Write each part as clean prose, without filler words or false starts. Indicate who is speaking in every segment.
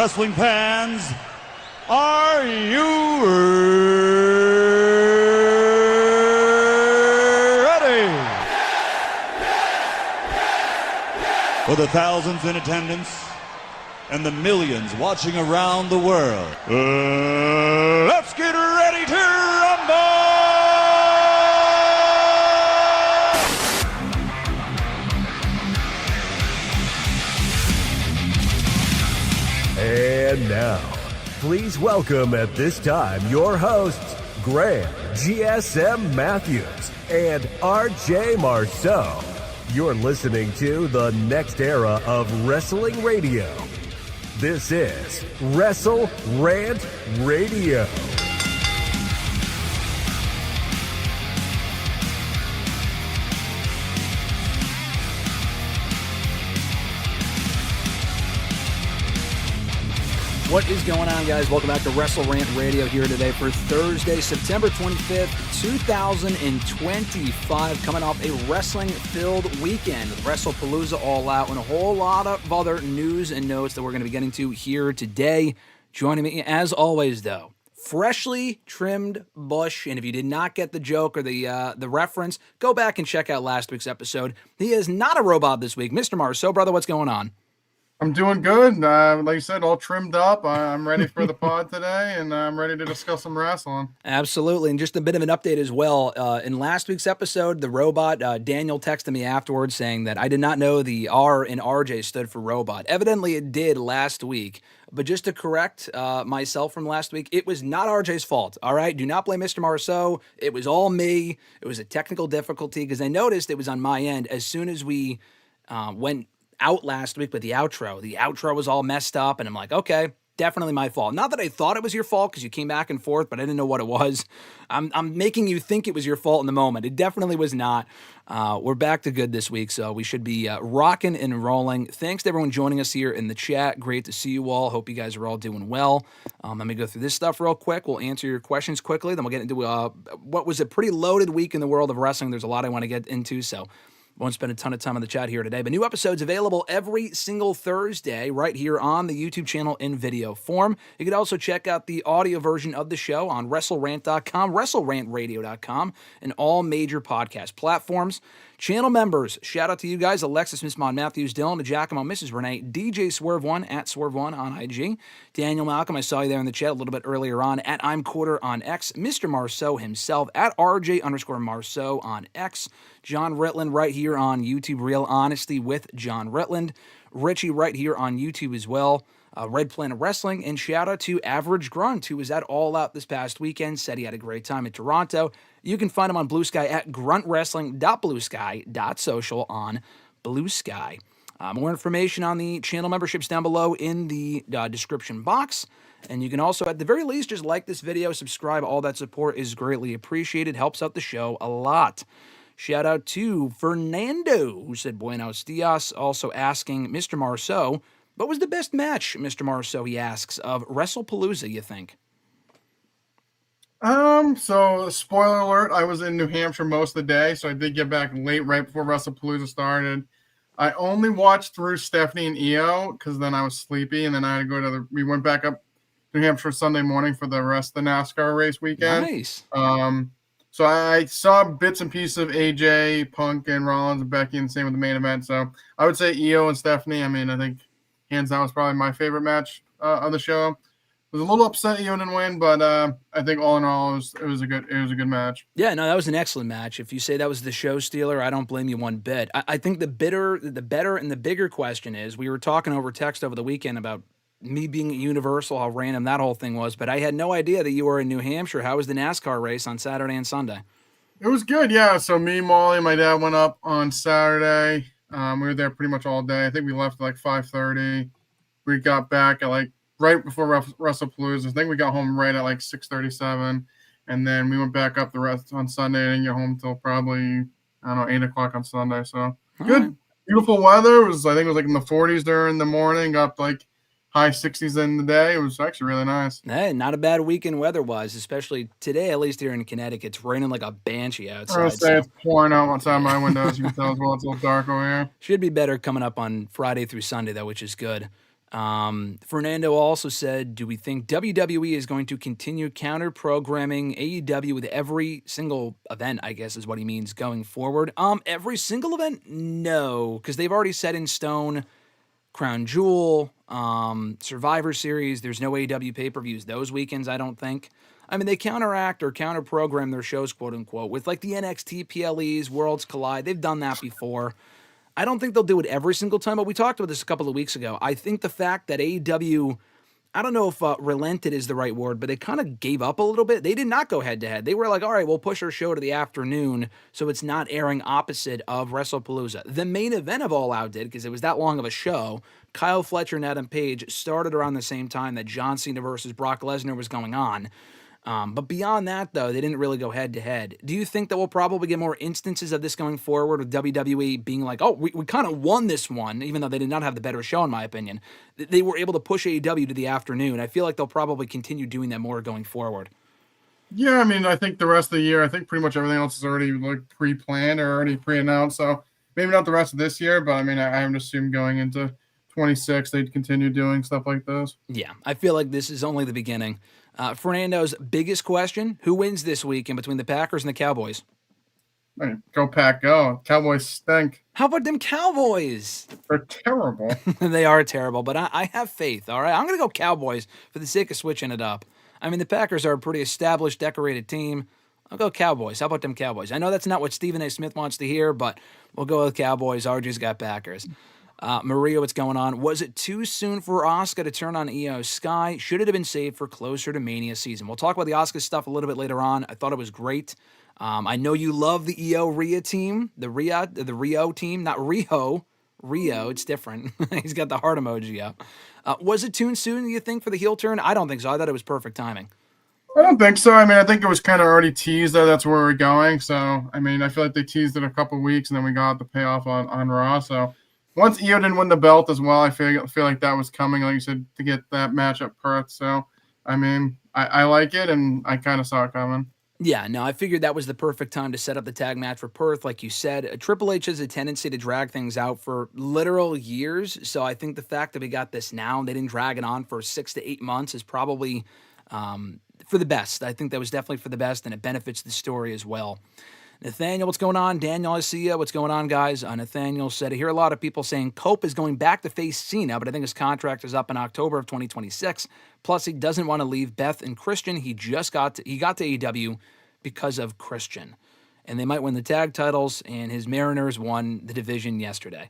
Speaker 1: Wrestling fans, are you ready? For the thousands in attendance and the millions watching around the world, let's get ready to rumble!
Speaker 2: And now, please welcome at this time your hosts, Graham GSM Matthews and RJ Marceau. You're listening to the next era of wrestling radio. This is WrestleRant Radio.
Speaker 3: What is going on, guys? Welcome back to WrestleRant Radio here today for Thursday, September 25th, 2025. Coming off a wrestling-filled weekend with WrestlePalooza All Out and a whole lot of other news and notes that we're going to be getting to here today. Joining me, as always, though, freshly trimmed bush. And if you did not get the joke or the reference, go back and check out last week's episode. He is not a robot this week. Mr. Marceau, brother, what's going on?
Speaker 4: I'm doing good. Like you said, all trimmed up. I'm ready for the pod today, and I'm ready to discuss some wrestling.
Speaker 3: Absolutely. And just a bit of an update as well. In last week's episode, the robot, Daniel texted me afterwards saying that I did not know the R in RJ stood for robot. Evidently, it did last week. But just to correct myself from last week, it was not RJ's fault, all right? Do not blame Mr. Marceau. It was all me. It was a technical difficulty because I noticed it was on my end as soon as we went out last week with the outro was all messed up, and I'm like, okay, definitely my fault. Not that I thought it was your fault because you came back and forth, but I didn't know what it was. I'm making you think it was your fault in the moment. It definitely was not. We're back to good this week, so we should be rocking and rolling. Thanks to everyone joining us here in the chat. Great to see you all. Hope you guys are all doing well. Let me go through this stuff real quick. We'll answer your questions quickly. Then we'll get into what was a pretty loaded week in the world of wrestling. There's a lot I want to get into, so won't spend a ton of time on the chat here today, but new episodes available every single Thursday right here on the YouTube channel in video form. You can also check out the audio version of the show on WrestleRant.com, WrestleRantRadio.com, and all major podcast platforms. Channel members, shout out to you guys, Alexis, Miss Mon, Matthews, Dylan, Giacomo, Mrs. Renee, DJ Swerve1 at Swerve1 on IG, Daniel Malcolm, I saw you there in the chat a little bit earlier on, at I'm Quarter on X, Mr. Marceau himself, at RJ_Marceau on X, John Ritland right here on YouTube, Real Honesty with John Ritland, Richie right here on YouTube as well, Red Planet Wrestling, and shout out to Average Grunt, who was at All Out this past weekend, said he had a great time in Toronto. You can find him on Blue Sky at gruntwrestling.bluesky.social on Blue Sky. More information on the channel memberships down below in the description box. And you can also, at the very least, just like this video, subscribe. All that support is greatly appreciated. Helps out the show a lot. Shout out to Fernando, who said Buenos Dias, also asking Mr. Marceau, what was the best match, Mr. Marceau, he asks, of WrestlePalooza, you think?
Speaker 4: So spoiler alert, I was in New Hampshire most of the day, so I did get back late right before WrestlePalooza started. I only watched through Stephanie and Io because then I was sleepy, and then I had to go to we went back up to New Hampshire Sunday morning for the rest of the NASCAR race weekend.
Speaker 3: Nice.
Speaker 4: So I saw bits and pieces of AJ, Punk, and Rollins and Becky, and same with the main event. So I would say Io and Stephanie. I mean, I think hands down was probably my favorite match of the show. I was a little upset Io didn't win, but I think all in all it was a good match.
Speaker 3: Yeah, no, that was an excellent match. If you say that was the show stealer, I don't blame you one bit. I think the better and the bigger question is, we were talking over text over the weekend about me being at Universal, how random that whole thing was, but I had no idea that you were in New Hampshire. How was the NASCAR race on Saturday and Sunday?
Speaker 4: It was good, yeah. So me, Molly, and my dad went up on Saturday. We were there pretty much all day. I think we left at like 5:30. We got back at like right before WrestlePalooza. I think we got home right at like 6:37, and then we went back up the rest on Sunday and didn't get home till probably, I don't know, 8 o'clock on Sunday. So good, beautiful weather. I think it was like in the 40s during the morning, up like high 60s in the day. It was actually really nice.
Speaker 3: Hey, not a bad weekend weather-wise, especially today, at least here in Connecticut. It's raining like a banshee outside.
Speaker 4: I was say it's pouring out outside my windows. You can tell as well. It's a little dark over here.
Speaker 3: Should be better coming up on Friday through Sunday, though, which is good. Fernando also said, do we think WWE is going to continue counter-programming AEW with every single event, I guess is what he means, going forward? Every single event? No, because they've already set in stone Crown Jewel, Survivor Series. There's no AEW pay-per-views those weekends, I don't think. I mean, they counteract or counter-program their shows, quote-unquote, with like the NXT PLEs, Worlds Collide. They've done that before. I don't think they'll do it every single time, but we talked about this a couple of weeks ago. I think the fact that AEW, I don't know if relented is the right word, but they kind of gave up a little bit. They did not go head-to-head. They were like, all right, we'll push our show to the afternoon so it's not airing opposite of WrestlePalooza. The main event of All Out did, because it was that long of a show. Kyle Fletcher and Adam Page started around the same time that John Cena versus Brock Lesnar was going on. But beyond that, though, they didn't really go head-to-head. Do you think that we'll probably get more instances of this going forward with WWE being like, oh, we kind of won this one, even though they did not have the better show, in my opinion. They were able to push AEW to the afternoon. I feel like they'll probably continue doing that more going forward.
Speaker 4: Yeah, I mean, I think the rest of the year, I think pretty much everything else is already like pre-planned or already pre-announced. So maybe not the rest of this year, but I mean, I would assume going into 26, they'd continue doing stuff like this.
Speaker 3: Yeah, I feel like this is only the beginning. Fernando's biggest question, who wins this weekend between the Packers and the Cowboys?
Speaker 4: Hey, go Pack, go. Cowboys stink.
Speaker 3: How about them Cowboys?
Speaker 4: They're terrible.
Speaker 3: They are terrible, but I have faith, all right? I'm going to go Cowboys for the sake of switching it up. I mean, the Packers are a pretty established, decorated team. I'll go Cowboys. How about them Cowboys? I know that's not what Stephen A. Smith wants to hear, but we'll go with Cowboys. RJ's got Packers. Maria, what's going on? Was it too soon for Asuka to turn on Io Sky? Should it have been saved for closer to Mania season? We'll talk about the Asuka stuff a little bit later on. I thought it was great. I know you love the Io Rhea team, the Rio team, not Rio. It's different. He's got the heart emoji up. Was it too soon, you think, for the heel turn? I don't think so. I thought it was perfect timing.
Speaker 4: I don't think so. I mean, I think it was kind of already teased that that's where we're going. So, I mean, I feel like they teased it a couple of weeks, and then we got the payoff on Raw. So, once Io didn't win the belt as well, I feel like that was coming, like you said, to get that match at Perth. So, I mean, I like it, and I kind of saw it coming.
Speaker 3: Yeah, no, I figured that was the perfect time to set up the tag match for Perth, like you said. Triple H has a tendency to drag things out for literal years, so I think the fact that we got this now and they didn't drag it on for 6 to 8 months is probably for the best. I think that was definitely for the best, and it benefits the story as well. Nathaniel, what's going on? Daniel, I see you. What's going on, guys? Nathaniel said, I hear a lot of people saying Cope is going back to face Cena, but I think his contract is up in October of 2026. Plus, he doesn't want to leave Beth and Christian. He got to AEW because of Christian. And they might win the tag titles, and his Mariners won the division yesterday.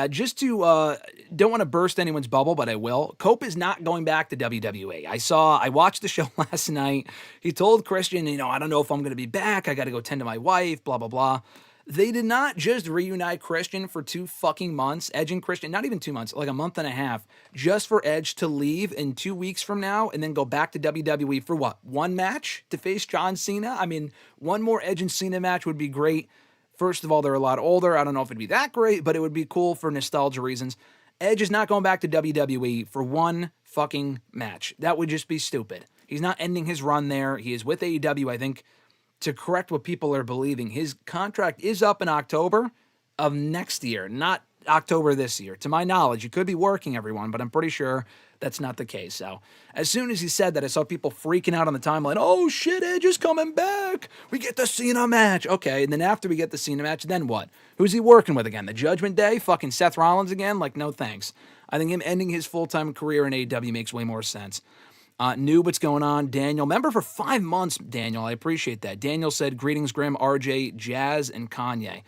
Speaker 3: Just to, don't want to burst anyone's bubble, but I will. Cope is not going back to WWE. I watched the show last night. He told Christian, I don't know if I'm going to be back. I got to go tend to my wife, blah, blah, blah. They did not just reunite Christian for 2 fucking months, Edge and Christian, not even 2 months, like a month and a half, just for Edge to leave in 2 weeks from now and then go back to WWE for what? 1 match to face John Cena? I mean, 1 more Edge and Cena match would be great. First of all, they're a lot older. I don't know if it'd be that great, but it would be cool for nostalgia reasons. Edge is not going back to WWE for 1 fucking match. That would just be stupid. He's not ending his run there. He is with AEW, I think. To correct what people are believing, his contract is up in October of next year, not October this year. To my knowledge, he could be working, everyone, but I'm pretty sure that's not the case. So as soon as he said that, I saw people freaking out on the timeline. Oh, shit, Edge is coming back. We get the Cena match. Okay, and then after we get the Cena match, then what? Who's he working with again? The Judgment Day? Fucking Seth Rollins again? Like, no thanks. I think him ending his full-time career in AEW makes way more sense. Noob, what's going on? Daniel, member for 5 months, Daniel. I appreciate that. Daniel said, greetings, Grim, RJ, Jazz, and Kanye.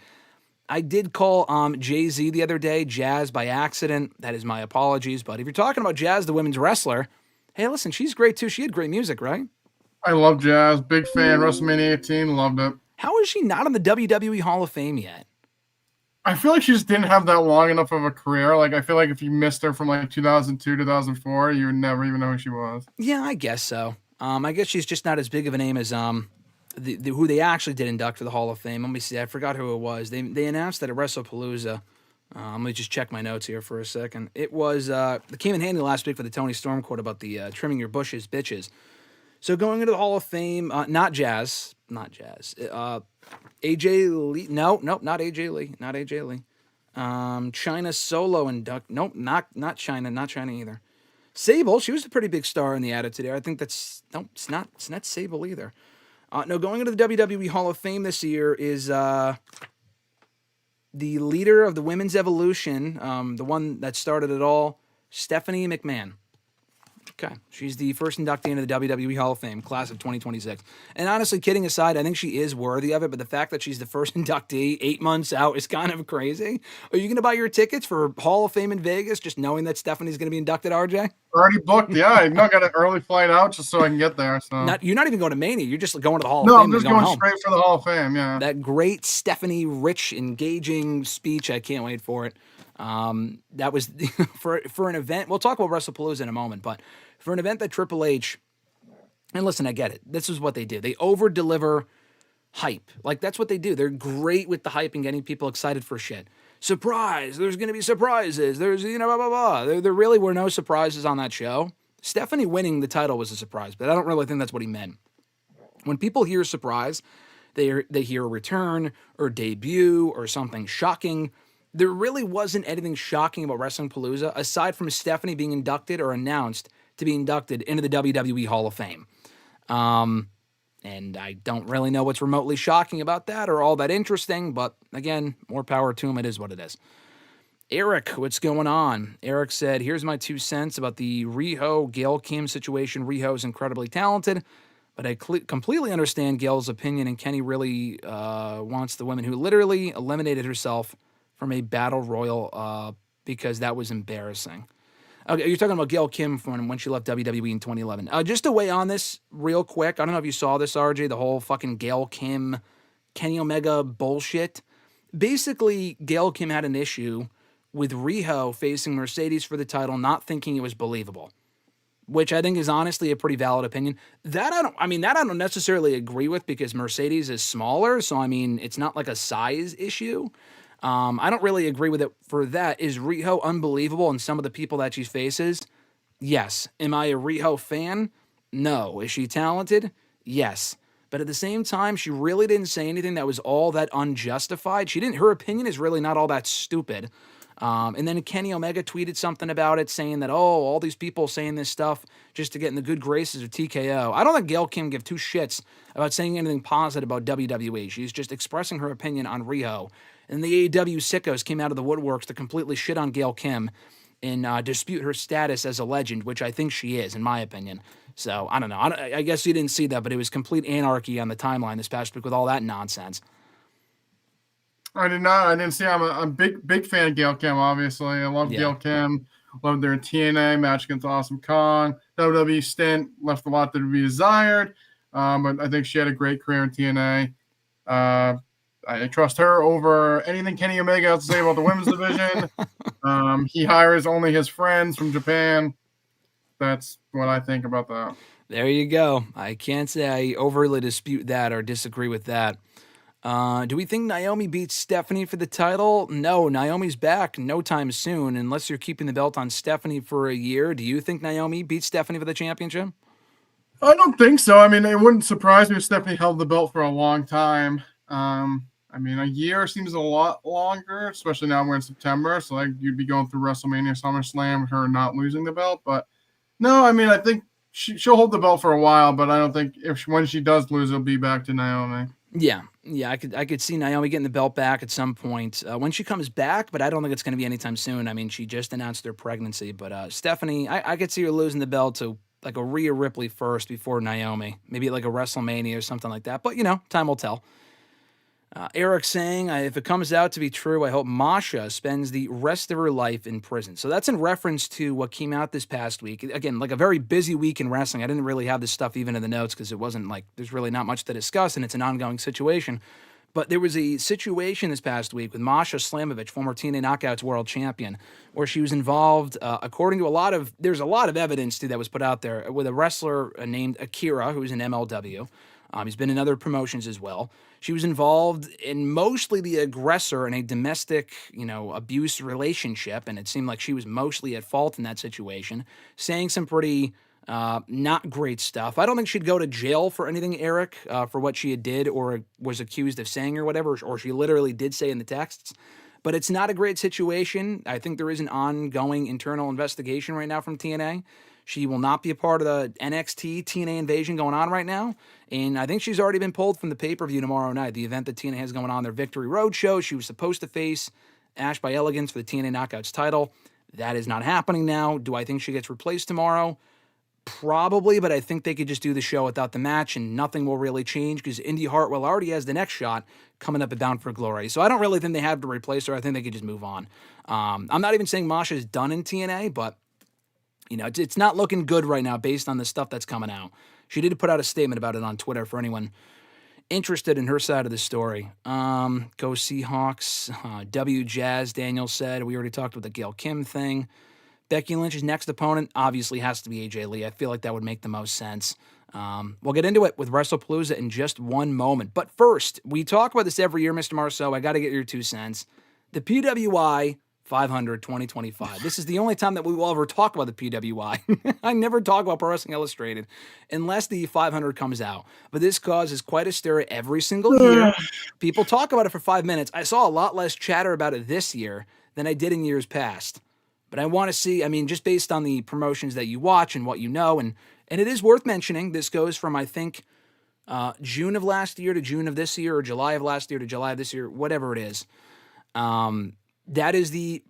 Speaker 3: I did call Jay-Z the other day, Jazz, by accident. That is my apologies. But if you're talking about Jazz, the women's wrestler, hey, listen, she's great too. She had great music, right?
Speaker 4: I love Jazz. Big fan. WrestleMania 18, loved it.
Speaker 3: How is she not in the WWE Hall of Fame yet?
Speaker 4: I feel like she just didn't have that long enough of a career. Like, I feel like if you missed her from like 2002, 2004, you would never even know who she was.
Speaker 3: Yeah, I guess so. I guess she's just not as big of a name as who they actually did induct to the Hall of Fame. Let me see. I forgot who it was. They announced that at WrestlePalooza. Let me just check my notes here for a second. It was it came in handy last week for the Tony Storm quote about the trimming your bushes, bitches. So going into the Hall of Fame, not Jazz. AJ Lee. No, not AJ Lee. Not AJ Lee. China Solo induct. Nope, not China. Not China either. Sable, she was a pretty big star in the Attitude Era. I think that's nope. It's not Sable either. No, going into the WWE Hall of Fame this year is the leader of the Women's Evolution, the one that started it all, Stephanie McMahon. Okay, she's the first inductee into the WWE Hall of Fame, class of 2026. And honestly, kidding aside, I think she is worthy of it, but the fact that she's the first inductee 8 months out is kind of crazy. Are you going to buy your tickets for Hall of Fame in Vegas just knowing that Stephanie's going to be inducted, RJ?
Speaker 4: Already booked, yeah. I got an early flight out just so I can get there. So
Speaker 3: You're not even going to Mania. You're just going to the Hall of
Speaker 4: No,
Speaker 3: Fame.
Speaker 4: I'm just going straight for the Hall of Fame, yeah.
Speaker 3: That great Stephanie rich, engaging speech. I can't wait for it. That was for an event. We'll talk about WrestlePalooza in a moment, but for an event that Triple H, and listen, I get it. This is what they do. They over-deliver hype. Like, that's what they do. They're great with the hype and getting people excited for shit. Surprise! There's going to be surprises. There's, blah, blah, blah. There really were no surprises on that show. Stephanie winning the title was a surprise, but I don't really think that's what he meant. When people hear surprise, they hear a return or debut or something shocking. There really wasn't anything shocking about WrestlePalooza aside from Stephanie being inducted or announced to be inducted into the WWE Hall of Fame. And I don't really know what's remotely shocking about that or all that interesting, but again, more power to him. It is what it is. Eric, what's going on? Eric said, here's my 2 cents about the Riho Gail Kim situation. Riho is incredibly talented, but I completely understand Gail's opinion, and Kenny really wants the woman who literally eliminated herself from a battle royal because that was embarrassing. Okay, you're talking about Gail Kim from when she left WWE in 2011. Just to weigh on this real quick, I don't know if you saw this, RJ, the whole fucking Gail Kim, Kenny Omega bullshit. Basically, Gail Kim had an issue with Riho facing Mercedes for the title, not thinking it was believable, which I think is honestly a pretty valid opinion. That I don't necessarily agree with because Mercedes is smaller, so I mean, it's not like a size issue. I don't really agree with it for that. Is Riho unbelievable in some of the people that she faces? Yes. Am I a Riho fan? No. Is she talented? Yes. But at the same time, she really didn't say anything that was all that unjustified. Her opinion is really not all that stupid. And then Kenny Omega tweeted something about it saying that, all these people saying this stuff just to get in the good graces of TKO. I don't think Gail Kim give two shits about saying anything positive about WWE. She's just expressing her opinion on Riho. And the AEW sickos came out of the woodworks to completely shit on Gail Kim and dispute her status as a legend, which I think she is, in my opinion. So, I don't know. I guess you didn't see that, but it was complete anarchy on the timeline this past week with all that nonsense.
Speaker 4: I did not. I didn't see. I'm a big fan of Gail Kim, obviously. I love Gail Kim. Loved their TNA match against Awesome Kong. WWE stint left a lot to be desired, but I think she had a great career in TNA. I trust her over anything Kenny Omega has to say about the women's division. He hires only his friends from Japan. That's what I think about that.
Speaker 3: There you go. I can't say I overly dispute that or disagree with that. Do we think Naomi beats Stephanie for the title? No, Naomi's back no time soon, unless you're keeping the belt on Stephanie for a year. Do you think Naomi beats Stephanie for the championship?
Speaker 4: I don't think so. I mean, it wouldn't surprise me if Stephanie held the belt for a long time. I mean, a year seems a lot longer, especially now we're in September. So like you'd be going through WrestleMania, SummerSlam with her not losing the belt. But no, I mean, I think she'll hold the belt for a while, but I don't think when she does lose, it'll be back to Naomi.
Speaker 3: Yeah, I could see Naomi getting the belt back at some point when she comes back, but I don't think it's going to be anytime soon. I mean, she just announced her pregnancy, but Stephanie, I could see her losing the belt to like a Rhea Ripley first before Naomi, maybe like a WrestleMania or something like that. But, time will tell. Eric saying, if it comes out to be true, I hope Masha spends the rest of her life in prison. So that's in reference to what came out this past week. Again, like a very busy week in wrestling. I didn't really have this stuff even in the notes because it wasn't like there's really not much to discuss and it's an ongoing situation. But there was a situation this past week with Masha Slamovich, former TNA Knockouts world champion, where she was involved, according to there's a lot of evidence too that was put out there, with a wrestler named Akira, who's in MLW. He's been in other promotions as well. She was involved in mostly the aggressor in a domestic, abuse relationship, and it seemed like she was mostly at fault in that situation, saying some pretty not great stuff. I don't think she'd go to jail for anything, Eric, for what she had did or was accused of saying or whatever, or she literally did say in the texts. But it's not a great situation. I think there is an ongoing internal investigation right now from TNA. She will not be a part of the NXT TNA Invasion going on right now. And I think she's already been pulled from the pay-per-view tomorrow night, the event that TNA has going on, their Victory Road show. She was supposed to face Ash by Elegance for the TNA Knockouts title. That is not happening now. Do I think she gets replaced tomorrow? Probably, but I think they could just do the show without the match and nothing will really change because Indy Hartwell already has the next shot coming up at Bound for Glory. So I don't really think they have to replace her. I think they could just move on. I'm not even saying Masha is done in TNA, but it's not looking good right now based on the stuff that's coming out. She did put out a statement about it on Twitter for anyone interested in her side of the story. Go Seahawks. W Jazz, Daniel said. We already talked about the Gail Kim thing. Becky Lynch's next opponent obviously has to be AJ Lee. I feel like that would make the most sense. We'll get into it with WrestlePalooza in just one moment. But first, we talk about this every year, Mr. Marceau. I got to get your 2 cents. The PWI 500 2025. This is the only time that we will ever talk about the PWI. I never talk about Pro Wrestling Illustrated unless the 500 comes out. But this causes quite a stir every single year. People talk about it for 5 minutes. I saw a lot less chatter about it this year than I did in years past. But I want to see, just based on the promotions that you watch and what you know, and it is worth mentioning, this goes from, I think, June of last year to June of this year, or July of last year to July of this year, whatever it is. That is the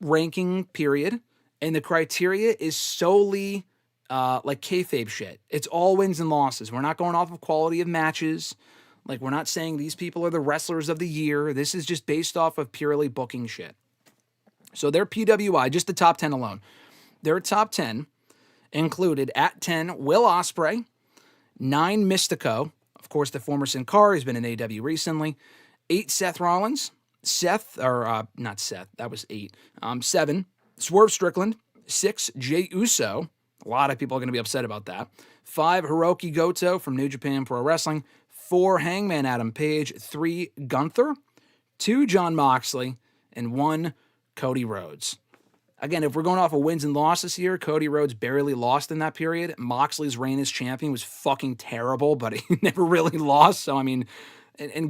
Speaker 3: ranking period, and the criteria is solely like kayfabe shit. It's all wins and losses. We're not going off of quality of matches. Like, we're not saying these people are the wrestlers of the year. This is just based off of purely booking shit. So their PWI, just the top 10 alone, their top 10 included at 10, Will Ospreay, 9, Mystico, of course, the former Sin Cara, he's been in AEW recently, 8, Seth Rollins, not Seth, that was 8, 7, Swerve Strickland, 6, Jey Uso, a lot of people are going to be upset about that, 5, Hiroki Goto from New Japan Pro Wrestling, 4, Hangman Adam Page, 3, Gunther, 2, Jon Moxley, and 1, Cody Rhodes. Again, if we're going off of wins and losses here, Cody Rhodes barely lost in that period. Moxley's reign as champion was fucking terrible, but he never really lost. So, and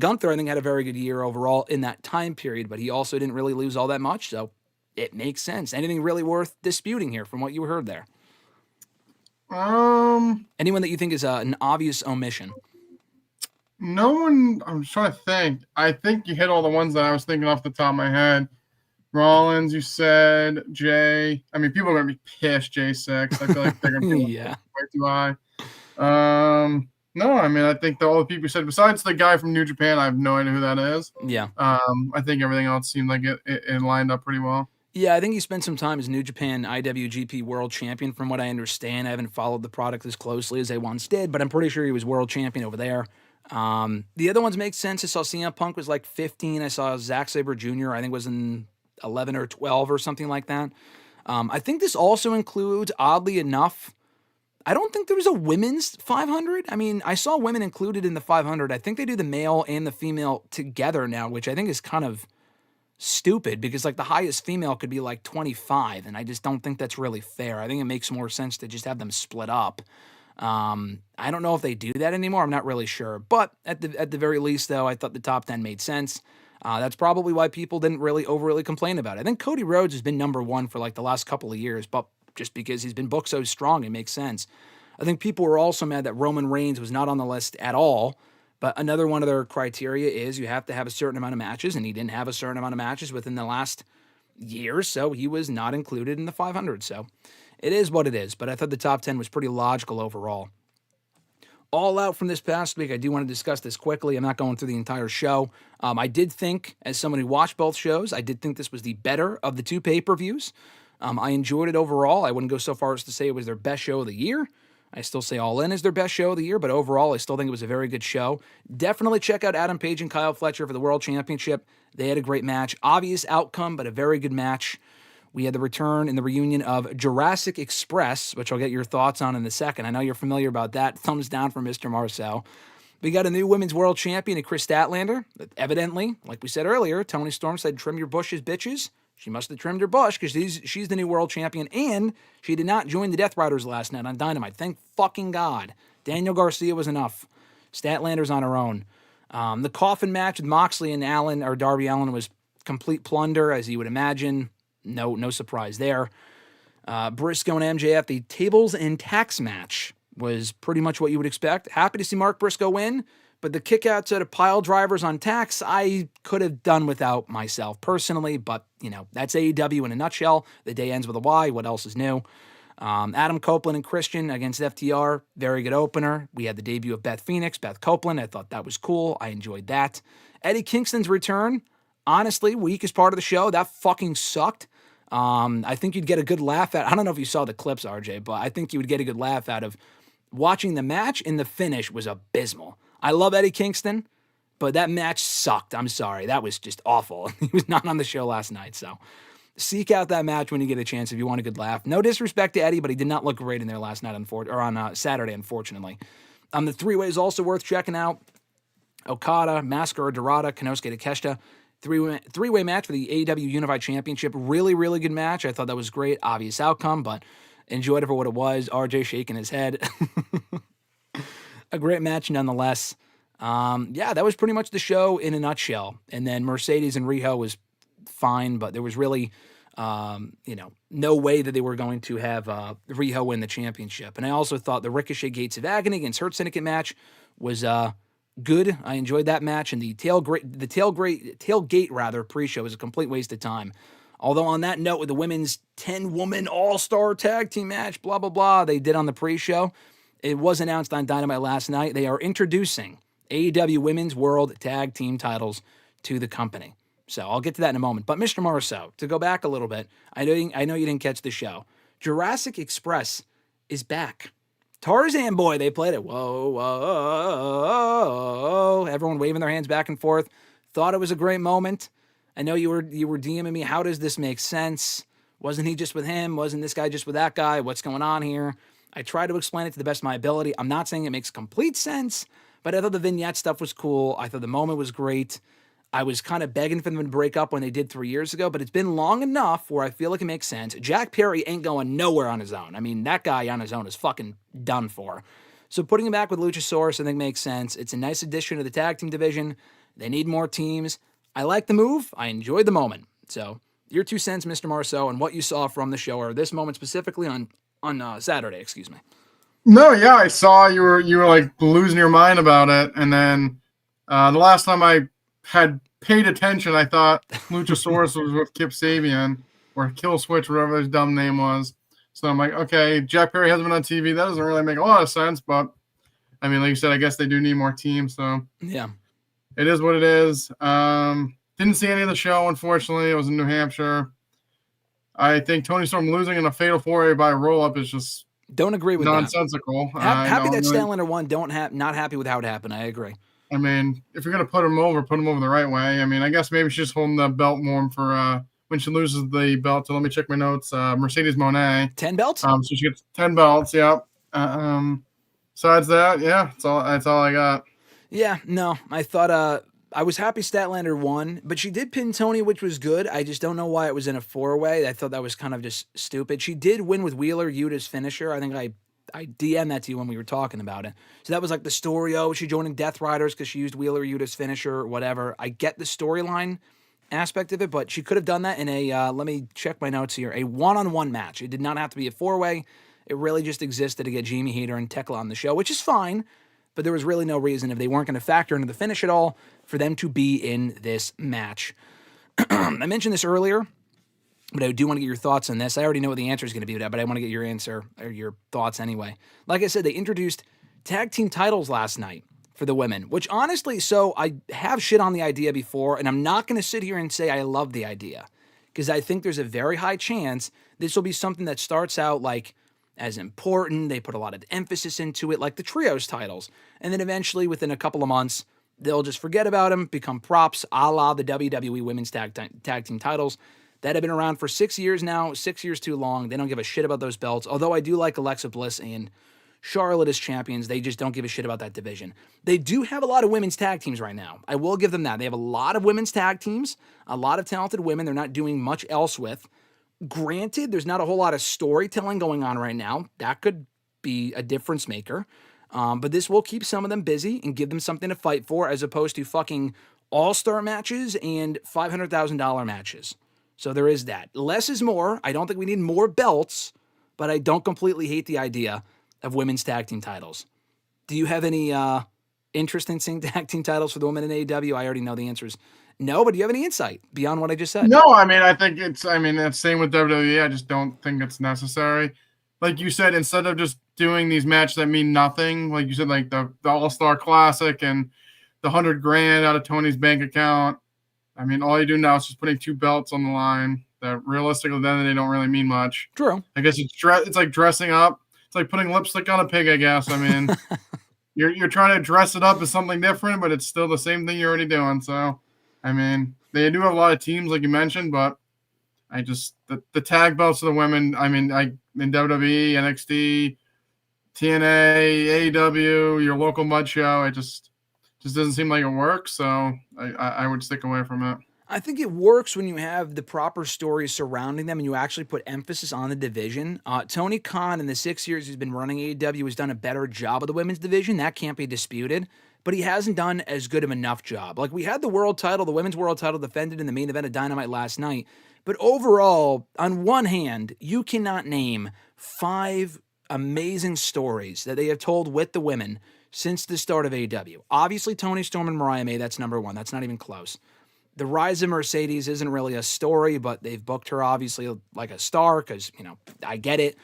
Speaker 3: Gunther, I think, had a very good year overall in that time period, but he also didn't really lose all that much. So it makes sense. Anything really worth disputing here from what you heard there? Anyone that you think is an obvious omission?
Speaker 4: No one. I'm trying to think. I think you hit all the ones that I was thinking off the top of my head. Rollins, you said. Jay. People are going to be pissed. J6. I feel like they're going to be way too high. No, I think all the people you said, besides the guy from New Japan, I have no idea who that is.
Speaker 3: Yeah.
Speaker 4: I think everything else seemed like it lined up pretty well.
Speaker 3: Yeah, I think he spent some time as New Japan IWGP World Champion, from what I understand. I haven't followed the product as closely as I once did, but I'm pretty sure he was World Champion over there. The other ones make sense. I saw CM Punk was like 15. I saw Zack Sabre Jr., I think was in 11 or 12 or something like that. I think this also includes, oddly enough, I don't think there was a women's 500. I saw women included in the 500. I think they do the male and the female together now, which I think is kind of stupid because like the highest female could be like 25, and I just don't think that's really fair. I think it makes more sense to just have them split up. I don't know if they do that anymore. I'm not really sure. But at the very least, though, I thought the top 10 made sense. That's probably why people didn't really overly complain about it. I think Cody Rhodes has been number 1 for like the last couple of years, but just because he's been booked so strong, it makes sense. I think people were also mad that Roman Reigns was not on the list at all, but another one of their criteria is you have to have a certain amount of matches, and he didn't have a certain amount of matches within the last year, so he was not included in the 500. So it is what it is, but I thought the top 10 was pretty logical overall. All Out from this past week, I do want to discuss this quickly. I'm not going through the entire show. I did think, as someone who watched both shows, I did think this was the better of the 2 pay-per-views. I enjoyed it overall. I wouldn't go so far as to say it was their best show of the year. I still say All In is their best show of the year, but overall, I still think it was a very good show. Definitely check out Adam Page and Kyle Fletcher for the World Championship. They had a great match. Obvious outcome, but a very good match. We had the return and the reunion of Jurassic Express, which I'll get your thoughts on in a second. I know you're familiar about that. Thumbs down from Mr. Marceau. We got a new women's world champion in Kris Statlander. Evidently, like we said earlier, Tony Storm said, trim your bushes, bitches. She must have trimmed her bush because she's the new world champion, and she did not join the Death Riders last night on Dynamite. Thank fucking God. Daniel Garcia was enough. Statlander's on her own. The coffin match with Moxley and Darby Allin was complete plunder, as you would imagine. No surprise there. Briscoe and MJF, the tables and tax match was pretty much what you would expect. Happy to see Mark Briscoe win, but the kickouts at a pile drivers on tax, I could have done without myself personally, but, that's AEW in a nutshell. The day ends with a Y. What else is new? Adam Copeland and Christian against FTR, very good opener. We had the debut of Beth Phoenix, Beth Copeland. I thought that was cool. I enjoyed that. Eddie Kingston's return, honestly, weakest part of the show. That fucking sucked. I think you'd get a good laugh I don't know if you saw the clips, RJ, but I think you would get a good laugh out of watching the match, and the finish was abysmal. I love Eddie Kingston, but that match sucked. I'm sorry. That was just awful. He was not on the show last night, so seek out that match when you get a chance if you want a good laugh. No disrespect to Eddie, but he did not look great in there last night, on Saturday, unfortunately. The three-way is also worth checking out. Okada, Maskara, Dorada, Konosuke Takeshita. Three-way match for the AEW Unified Championship. Really, really good match. I thought that was great. Obvious outcome, but enjoyed it for what it was. RJ shaking his head. A great match nonetheless. That was pretty much the show in a nutshell. And then Mercedes and Riho was fine, but there was really, no way that they were going to have Riho win the championship. And I also thought the Ricochet Gates of Agony against Hurt Syndicate match was good. I enjoyed that match, and the tailgate pre-show was a complete waste of time. Although on that note, with the women's 10-woman all-star tag team match, blah, blah, blah, they did on the pre-show, it was announced on Dynamite last night. They are introducing AEW Women's World Tag Team titles to the company. So I'll get to that in a moment. But Mr. Marceau, to go back a little bit, I know you didn't catch the show. Jurassic Express is back. Tarzan Boy, they played it. Whoa, whoa, everyone waving their hands back and forth. Thought it was a great moment. I know you were DMing me, how does this make sense? Wasn't he just with him? Wasn't this guy just with that guy? What's going on here? I try to explain it to the best of my ability. I'm not saying it makes complete sense, but I thought the vignette stuff was cool. I thought the moment was great. I was kind of begging for them to break up when they did 3 years ago, but it's been long enough where I feel like it makes sense. Jack Perry ain't going nowhere on his own. I mean, that guy on his own is fucking done for. So putting him back with Luchasaurus, I think makes sense. It's a nice addition to the tag team division. They need more teams. I like the move. I enjoyed the moment. So your 2 cents, Mr. Marceau, and what you saw from the show, or this moment specifically on Saturday, excuse me.
Speaker 4: No, yeah, I saw you were like losing your mind about it, and then the last time I had paid attention, I thought Luchasaurus was with Kip Sabian or Kill Switch, whatever his dumb name was. So I'm like, okay, Jack Perry hasn't been on TV. That doesn't really make a lot of sense, but I mean, like you said, I guess they do need more teams. So
Speaker 3: yeah,
Speaker 4: it is what it is. Didn't see any of the show, unfortunately. It was in New Hampshire. I think Tony Storm losing in a fatal 4-way by a roll-up is just
Speaker 3: don't agree with
Speaker 4: nonsensical.
Speaker 3: That. Happy that Statlander won. Not happy with how it happened. I agree.
Speaker 4: I mean, if you're going to put him over the right way. I mean, I guess maybe she's holding the belt warm for when she loses the belt. So let me check my notes. Mercedes Moné.
Speaker 3: 10 belts?
Speaker 4: So she gets 10 belts, yeah. Besides that, yeah, that's all I got.
Speaker 3: Yeah, no, I thought I was happy Statlander won, but she did pin Tony, which was good. I just don't know why it was in a 4-way. I thought that was kind of just stupid. She did win with Wheeler Yuta's finisher. I think I DM'd that to you when we were talking about it. So that was like the story. Oh, she joining Death Riders because she used Wheeler Yuta's finisher or whatever. I get the storyline aspect of it, but she could have done that in a, let me check my notes here, a one-on-one match. It did not have to be a 4-way. It really just existed to get Jamie Hayter and Tekla on the show, which is fine, but there was really no reason, if they weren't going to factor into the finish at all, for them to be in this match. I mentioned this earlier, but I do want to get your thoughts on this. I already know what the answer is going to be, but I want to get your answer or your thoughts anyway. Like I said, they introduced tag team titles last night for the women, which honestly, so I have shit on the idea before, and I'm not going to sit here and say I love the idea, because I think there's a very high chance this will be something that starts out like as important. They put a lot of emphasis into it, like the trios titles, and then eventually within a couple of months, they'll just forget about them, become props, a la the WWE Women's Tag Team titles that have been around for 6 years now, 6 years too long. They don't give a shit about those belts, although I do like Alexa Bliss and Charlotte as champions. They just don't give a shit about that division. They do have a lot of women's tag teams right now. I will give them that. They have a lot of women's tag teams, a lot of talented women they're not doing much else with. Granted, there's not a whole lot of storytelling going on right now. That could be a difference maker. But this will keep some of them busy and give them something to fight for, as opposed to fucking all-star matches and $500,000 matches. So there is that. Less is more. I don't think we need more belts, but I don't completely hate the idea of women's tag team titles. Do you have any interest in seeing tag team titles for the women in AEW? I already know the answer is no, but do you have any insight beyond what I just said?
Speaker 4: No, I mean, it's same with WWE. I just don't think it's necessary. Like you said, instead of just doing these matches that mean nothing, like you said, like the All-Star Classic and the $100,000 out of Tony's bank account. I mean, all you do now is just putting 2 belts on the line that realistically then they don't really mean much.
Speaker 3: True.
Speaker 4: I guess it's like dressing up. It's like putting lipstick on a pig, I guess. I mean, you're trying to dress it up as something different, but it's still the same thing you're already doing. So, I mean, they do have a lot of teams, like you mentioned, but I just the tag belts of the women. I mean, in WWE, NXT, TNA, AEW, your local mud show. It just doesn't seem like it works. So I would stick away from it.
Speaker 3: I think it works when you have the proper stories surrounding them and you actually put emphasis on the division. Tony Khan, in the 6 years he's been running AEW, has done a better job of the women's division. That can't be disputed. But he hasn't done as good of enough job. Like, we had the world title, the women's world title defended in the main event of Dynamite last night. But overall, on one hand, you cannot name 5 amazing stories that they have told with the women since the start of AEW. Obviously, Toni Storm and Mariah May, that's number 1. That's not even close. The rise of Mercedes isn't really a story, but they've booked her obviously like a star because, I get it.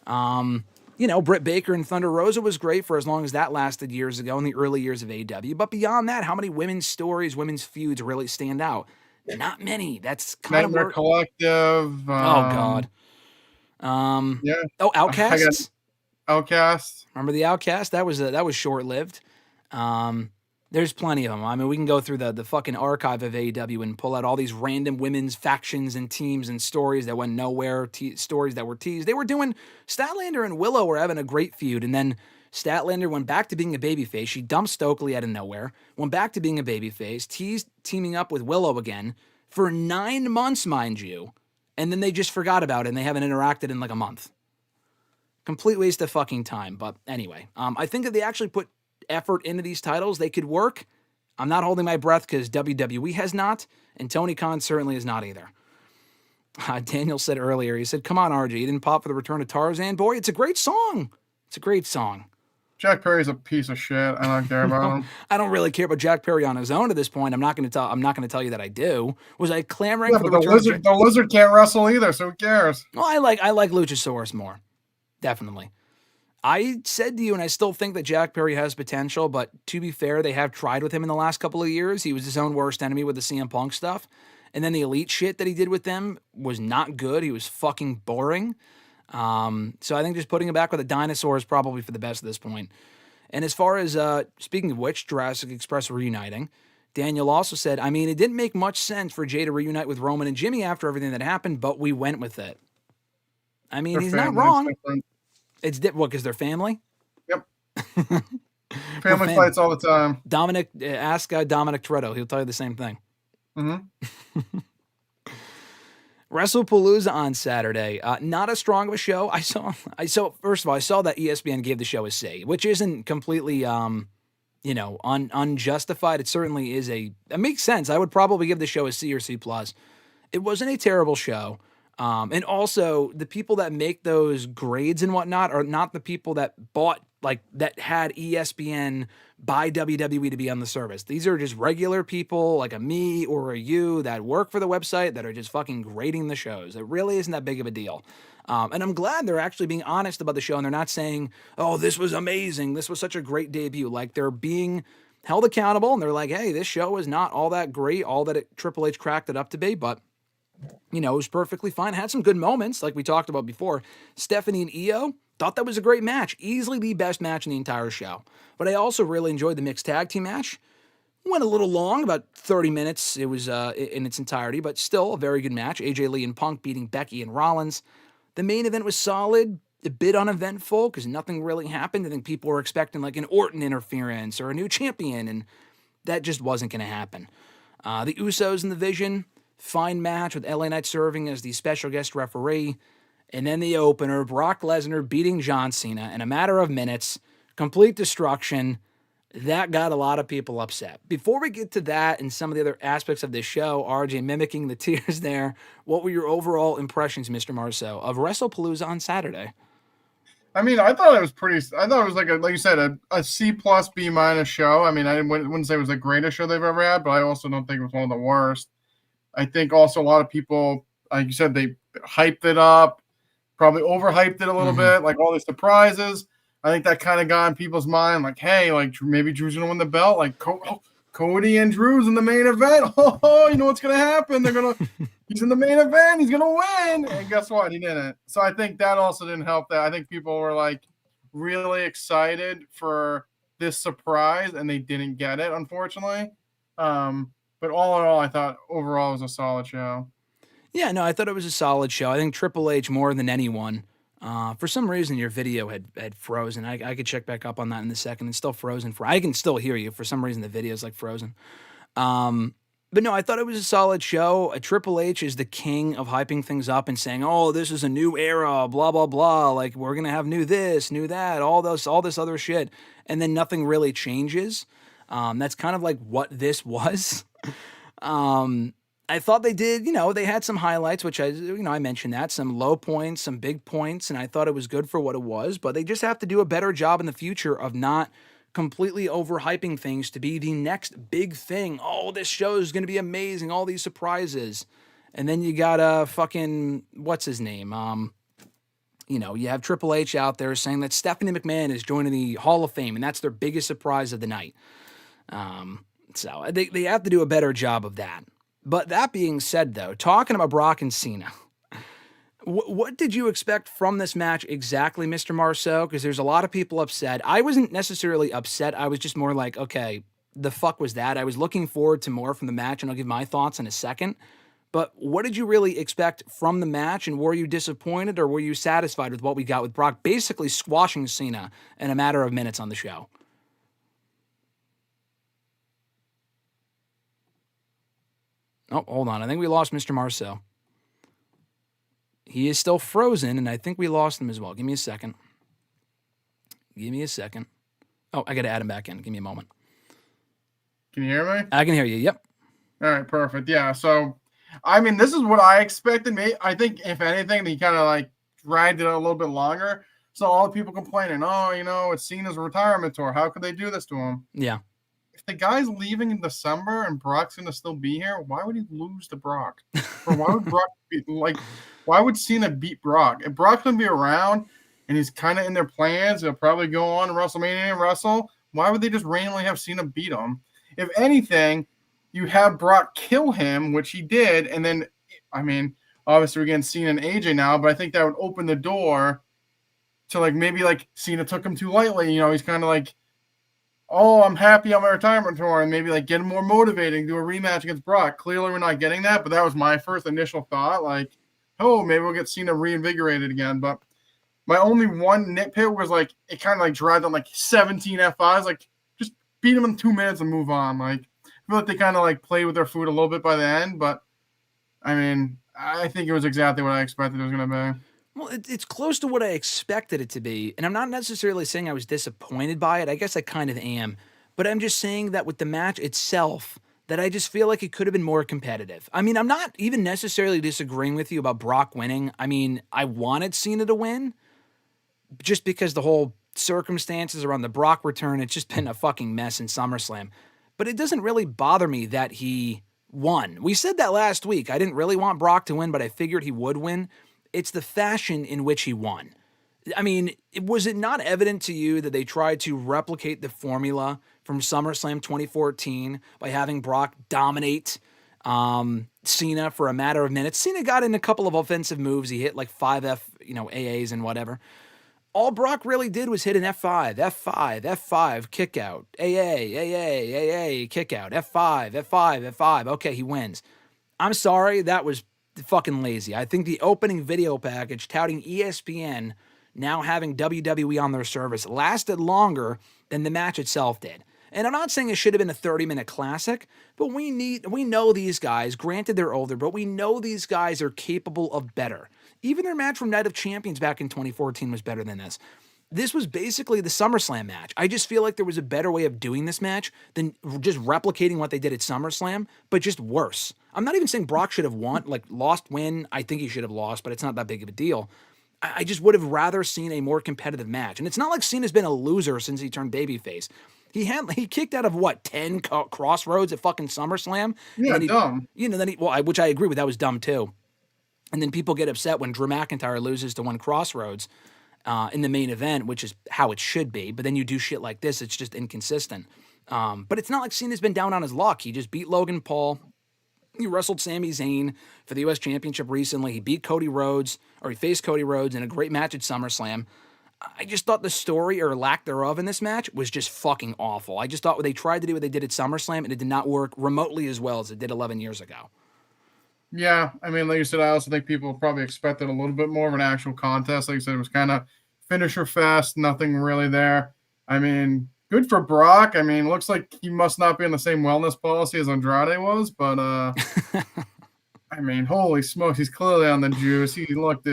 Speaker 3: Britt Baker and Thunder Rosa was great for as long as that lasted years ago in the early years of AEW. But beyond that, how many women's stories, women's feuds really stand out? Not many. That's kind
Speaker 4: Nightmare
Speaker 3: of
Speaker 4: Collective.
Speaker 3: Oh, God.
Speaker 4: Yeah.
Speaker 3: Oh, Outcasts.
Speaker 4: Outcast.
Speaker 3: Remember the Outcast? That was short-lived. There's plenty of them. I mean, we can go through the fucking archive of AEW and pull out all these random women's factions and teams and stories that went nowhere, stories that were teased. They were doing, Statlander and Willow were having a great feud, and then Statlander went back to being a babyface. She dumped Stokely out of nowhere, went back to being a babyface, teased teaming up with Willow again for 9 months, mind you, and then they just forgot about it, and they haven't interacted in like a month. Complete waste of fucking time, but anyway. I think that they actually put effort into these titles, they could work. I'm not holding my breath because WWE has not, and Tony Khan certainly is not either. Daniel said earlier, he said, come on, RJ, you didn't pop for the return of Tarzan? Boy, it's a great song. It's a great song.
Speaker 4: Jack Perry's a piece of shit. I don't care about him.
Speaker 3: I don't really care about Jack Perry on his own at this point. I'm not going to tell you that I do. Was I clamoring for the return?
Speaker 4: The lizard can't wrestle either, so who cares?
Speaker 3: Well, I like Luchasaurus more. Definitely. I said to you, and I still think that Jack Perry has potential, but to be fair, they have tried with him in the last couple of years. He was his own worst enemy with the CM Punk stuff. And then the Elite shit that he did with them was not good. He was fucking boring. So I think just putting him back with a dinosaur is probably for the best at this point. And as far as, speaking of which, Jurassic Express reuniting, Daniel also said, I mean, it didn't make much sense for Jay to reunite with Roman and Jimmy after everything that happened, but we went with it. I mean, he's not wrong. It's because they're family?
Speaker 4: Yep. Family fights all the time.
Speaker 3: Ask Dominic Toretto. He'll tell you the same thing.
Speaker 4: Mm-hmm.
Speaker 3: WrestlePalooza on Saturday. Not as strong of a show. I saw. First of all, I saw that ESPN gave the show a C, which isn't completely, unjustified. It certainly is it makes sense. I would probably give the show a C or C+. It wasn't a terrible show. And also, the people that make those grades and whatnot are not the people that that had ESPN buy WWE to be on the service. These are just regular people like a me or a you that work for the website that are just fucking grading the shows. It really isn't that big of a deal. And I'm glad they're actually being honest about the show and they're not saying, oh, this was amazing. This was such a great debut. Like, they're being held accountable and they're like, hey, this show is not all that great, all that Triple H cracked it up to be, but it was perfectly fine. Had some good moments, like we talked about before. Stephanie and Io, thought that was a great match. Easily the best match in the entire show. But I also really enjoyed the mixed tag team match. Went a little long, about 30 minutes. It was in its entirety, but still a very good match. AJ Lee and Punk beating Becky and Rollins. The main event was solid, a bit uneventful because nothing really happened. I think people were expecting like an Orton interference or a new champion, and that just wasn't going to happen. The Usos in the Vision, fine match with LA Knight serving as the special guest referee. And then the opener, Brock Lesnar beating John Cena in a matter of minutes. Complete destruction. That got a lot of people upset. Before we get to that and some of the other aspects of this show, RJ mimicking the tears there, what were your overall impressions, Mr. Marceau, of WrestlePalooza on Saturday?
Speaker 4: I mean, I thought it was like you said, a C plus B minus show. I mean, I wouldn't say it was the greatest show they've ever had, but I also don't think it was one of the worst. I think also a lot of people, like you said, they hyped it up, probably overhyped it a little bit, like all the surprises. I think that kind of got in people's mind, like, hey, like maybe Drew's gonna win the belt, like Cody and Drew's in the main event. Oh, you know what's gonna happen? He's in the main event. He's gonna win. And guess what? He didn't. So I think that also didn't help. That I think people were like really excited for this surprise, and they didn't get it, unfortunately. But all in all, I thought overall it was a solid show.
Speaker 3: Yeah, no, I thought it was a solid show. I think Triple H more than anyone. For some reason, your video had frozen. I could check back up on that in a second. It's still frozen. I can still hear you. For some reason, the video's like frozen. But no, I thought it was a solid show. Triple H is the king of hyping things up and saying, "Oh, this is a new era, blah blah blah. Like we're gonna have new this, new that, all this other shit," and then nothing really changes. That's kind of like what this was. I thought they did, they had some highlights, which I mentioned that, some low points, some big points, and I thought it was good for what it was, but they just have to do a better job in the future of not completely overhyping things to be the next big thing. Oh, this show is going to be amazing, all these surprises. And then you got fucking, what's his name? You have Triple H out there saying that Stephanie McMahon is joining the Hall of Fame, and that's their biggest surprise of the night. So they have to do a better job of that. But that being said, though, talking about Brock and Cena, what did you expect from this match exactly, Mr. Marceau? Because there's a lot of people upset. I wasn't necessarily upset. I was just more like, okay, the fuck was that? I was looking forward to more from the match, and I'll give my thoughts in a second. But what did you really expect from the match, and were you disappointed, or were you satisfied with what we got with Brock basically squashing Cena in a matter of minutes on the show? Oh, hold on. I think we lost Mr. Marceau. He is still frozen, and I think we lost him as well. Give me a second. Oh, I got to add him back in. Give me a moment.
Speaker 4: Can you hear me?
Speaker 3: I can hear you. Yep.
Speaker 4: All right, perfect. Yeah, so, I mean, this is what I expected. I think, if anything, he kind of, like, dragged it a little bit longer. So all the people complaining, it's Cena's retirement tour. How could they do this to him?
Speaker 3: Yeah.
Speaker 4: If the guy's leaving in December and Brock's going to still be here, why would he lose to Brock? Or why would Cena beat Brock? If Brock's going to be around and he's kind of in their plans, he'll probably go on to WrestleMania and wrestle, why would they just randomly have Cena beat him? If anything, you have Brock kill him, which he did, and then, I mean, obviously we're getting Cena and AJ now, but I think that would open the door to, like, maybe, like, Cena took him too lightly. He's kind of like, oh, I'm happy on my retirement tour, and maybe, like, get him more motivating, do a rematch against Brock. Clearly we're not getting that, but that was my first initial thought, like, oh, maybe we'll get Cena reinvigorated again. But my only one nitpick was, like, it kind of, like, dragged on, like, 17 F5s. Like, just beat him in 2 minutes and move on. Like, I feel like they kind of, like, played with their food a little bit by the end, but, I mean, I think it was exactly what I expected it was going to be.
Speaker 3: Well, it's close to what I expected it to be, and I'm not necessarily saying I was disappointed by it. I guess I kind of am, but I'm just saying that with the match itself, that I just feel like it could have been more competitive. I mean, I'm not even necessarily disagreeing with you about Brock winning. I mean, I wanted Cena to win, just because the whole circumstances around the Brock return, it's just been a fucking mess in SummerSlam. But it doesn't really bother me that he won. We said that last week. I didn't really want Brock to win, but I figured he would win. It's the fashion in which he won. I mean, was it not evident to you that they tried to replicate the formula from SummerSlam 2014 by having Brock dominate Cena for a matter of minutes? Cena got in a couple of offensive moves. He hit like 5 AAs and whatever. All Brock really did was hit an F5, kick out, AA, kick out, F5. Okay, he wins. I'm sorry, that was fucking lazy. I think the opening video package touting ESPN now having WWE on their service lasted longer than the match itself did. And I'm not saying it should have been a 30-minute classic, but we know these guys, granted they're older, but we know these guys are capable of better. Even their match from Night of Champions back in 2014 was better than this. this was basically the SummerSlam match. I just feel like there was a better way of doing this match than just replicating what they did at SummerSlam, but just worse. I'm not even saying Brock should have won, like lost, win. I think he should have lost, but it's not that big of a deal. I just would have rather seen a more competitive match. And it's not like Cena's been a loser since he turned babyface. He kicked out of what, 10 crossroads at fucking SummerSlam?
Speaker 4: Yeah, dumb.
Speaker 3: Which I agree with. That was dumb too. And then people get upset when Drew McIntyre loses to one crossroads in the main event, which is how it should be. But then you do shit like this, it's just inconsistent. But it's not like Cena's been down on his luck. He just beat Logan Paul. He wrestled Sami Zayn for the U.S. Championship recently. He beat Cody Rhodes, or he faced Cody Rhodes in a great match at SummerSlam. I just thought the story, or lack thereof, in this match was just fucking awful. I just thought they tried to do what they did at SummerSlam, and it did not work remotely as well as it did 11 years ago.
Speaker 4: Yeah, I mean, like you said, I also think people probably expected a little bit more of an actual contest. Like you said, it was kind of finisher fest, nothing really there. I mean, good for Brock. I mean, looks like he must not be in the same wellness policy as Andrade was, but I mean, holy smokes, he's clearly on the juice. He looked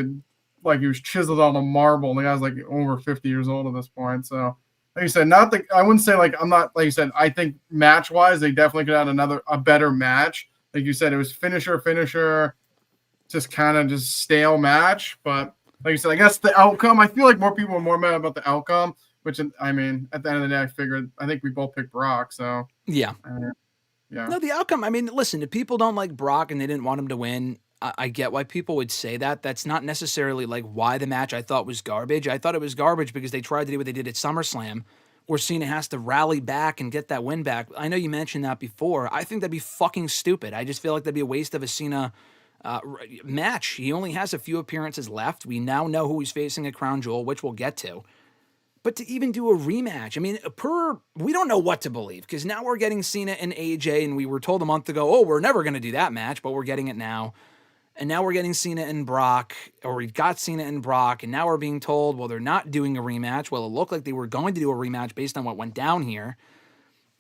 Speaker 4: like he was chiseled on a marble. The guy's like over 50 years old at this point. So, like you said, I wouldn't say like I'm not like you said. I think match wise, they definitely could have a better match. Like you said, it was finisher, just kind of just stale match. But like you said, I guess the outcome. I feel like more people are more mad about the outcome. Which, I mean, at the end of the day, I think we both picked Brock. So
Speaker 3: yeah.
Speaker 4: Yeah.
Speaker 3: No, the outcome, I mean, listen, if people don't like Brock and they didn't want him to win, I get why people would say that. That's not necessarily like why the match I thought was garbage. I thought it was garbage because they tried to do what they did at SummerSlam, where Cena has to rally back and get that win back. I know you mentioned that before. I think that'd be fucking stupid. I just feel like that'd be a waste of a Cena match. He only has a few appearances left. We now know who he's facing at Crown Jewel, which we'll get to. But to even do a rematch, I mean, we don't know what to believe, because now we're getting Cena and AJ, and we were told a month ago, oh, we're never going to do that match, but we're getting it now. And now we're getting Cena and Brock, or we got Cena and Brock, and now we're being told, well, they're not doing a rematch. Well, it looked like they were going to do a rematch based on what went down here.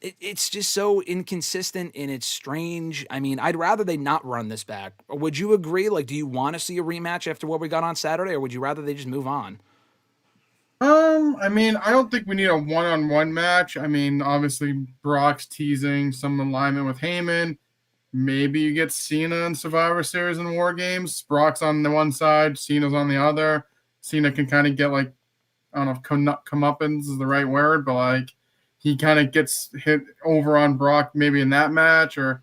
Speaker 3: It's just so inconsistent, and it's strange. I mean, I'd rather they not run this back. Would you agree? Like, do you want to see a rematch after what we got on Saturday, or would you rather they just move on?
Speaker 4: I mean, I don't think we need a one-on-one match. I mean, obviously, Brock's teasing some alignment with Heyman. Maybe you get Cena in Survivor Series and War Games. Brock's on the one side, Cena's on the other. Cena can kind of get, like, I don't know if comeuppance is the right word, but, like, he kind of gets hit over on Brock maybe in that match or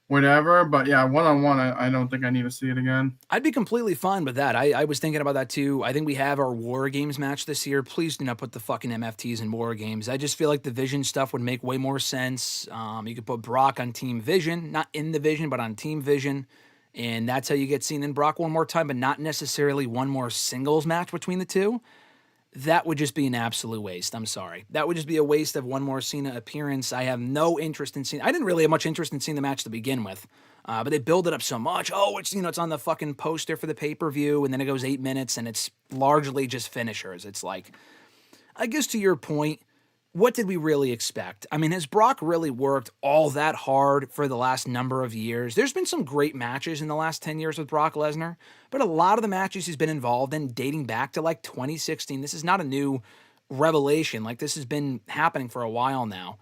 Speaker 4: whatever. But, yeah, one-on-one, I don't think I need to see it again.
Speaker 3: I'd be completely fine with that. I was thinking about that too. I think we have our War Games match this year. Please do not put the fucking MFTs in War Games. I just feel like the Vision stuff would make way more sense. You could put Brock on Team Vision, not in the Vision, but on Team Vision. And that's how you get Cena and Brock one more time, but not necessarily one more singles match between the two. That would just be an absolute waste. I'm sorry. That would just be a waste of one more Cena appearance. I have no interest in Cena. I didn't really have much interest in seeing the match to begin with. But they build it up so much. Oh, it's on the fucking poster for the pay-per-view, and then it goes 8 minutes, and it's largely just finishers. It's like, I guess to your point, what did we really expect? I mean, has Brock really worked all that hard for the last number of years? There's been some great matches in the last 10 years with Brock Lesnar, but a lot of the matches he's been involved in dating back to like 2016. This is not a new revelation. Like, this has been happening for a while now.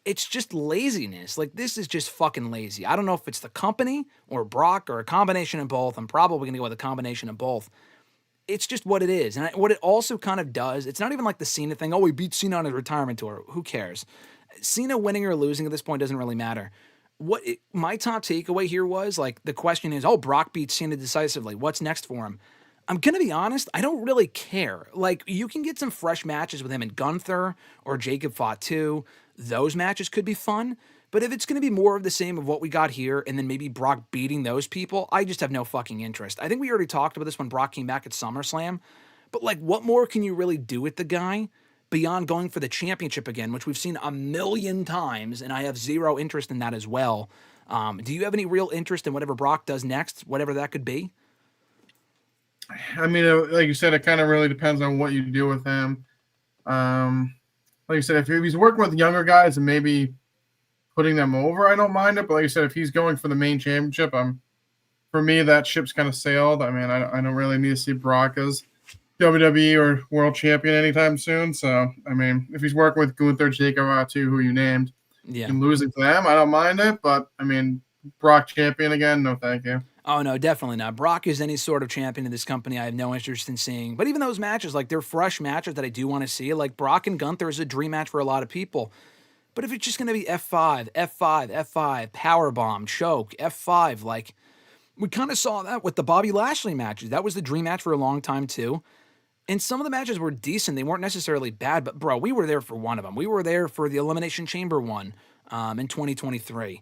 Speaker 3: It's just laziness. Like, this is just fucking lazy. I don't know if it's the company or Brock or a combination of both. I'm probably going to go with a combination of both. It's just what it is. And what it also kind of does, it's not even like the Cena thing. Oh, he beat Cena on his retirement tour. Who cares? Cena winning or losing at this point doesn't really matter. My top takeaway here was, like, the question is, oh, Brock beat Cena decisively. What's next for him? I'm going to be honest, I don't really care. Like, you can get some fresh matches with him and Gunther or Jacob Fatu. Those matches could be fun. But if it's going to be more of the same of what we got here and then maybe Brock beating those people, I just have no fucking interest. I think we already talked about this when Brock came back at SummerSlam. But, like, what more can you really do with the guy beyond going for the championship again, which we've seen a million times, and I have zero interest in that as well. Do you have any real interest in whatever Brock does next, whatever that could be?
Speaker 4: I mean, like you said, it kind of really depends on what you do with him. Like you said, if he's working with younger guys and maybe putting them over, I don't mind it. But like you said, if he's going for the main championship, for me, that ship's kind of sailed. I mean, I don't really need to see Brock as WWE or world champion anytime soon. So, I mean, if he's working with Gunther, Jacob, Ratu, who you named, and losing to them, I don't mind it. But, I mean, Brock champion again, no thank you.
Speaker 3: Oh, no, definitely not. Brock is any sort of champion in this company I have no interest in seeing. But even those matches, like, they're fresh matches that I do want to see. Like, Brock and Gunther is a dream match for a lot of people. But if it's just going to be F5, F5, F5, powerbomb, choke, F5, like, we kind of saw that with the Bobby Lashley matches. That was the dream match for a long time, too. And some of the matches were decent. They weren't necessarily bad, but, bro, we were there for one of them. We were there for the Elimination Chamber one in 2023.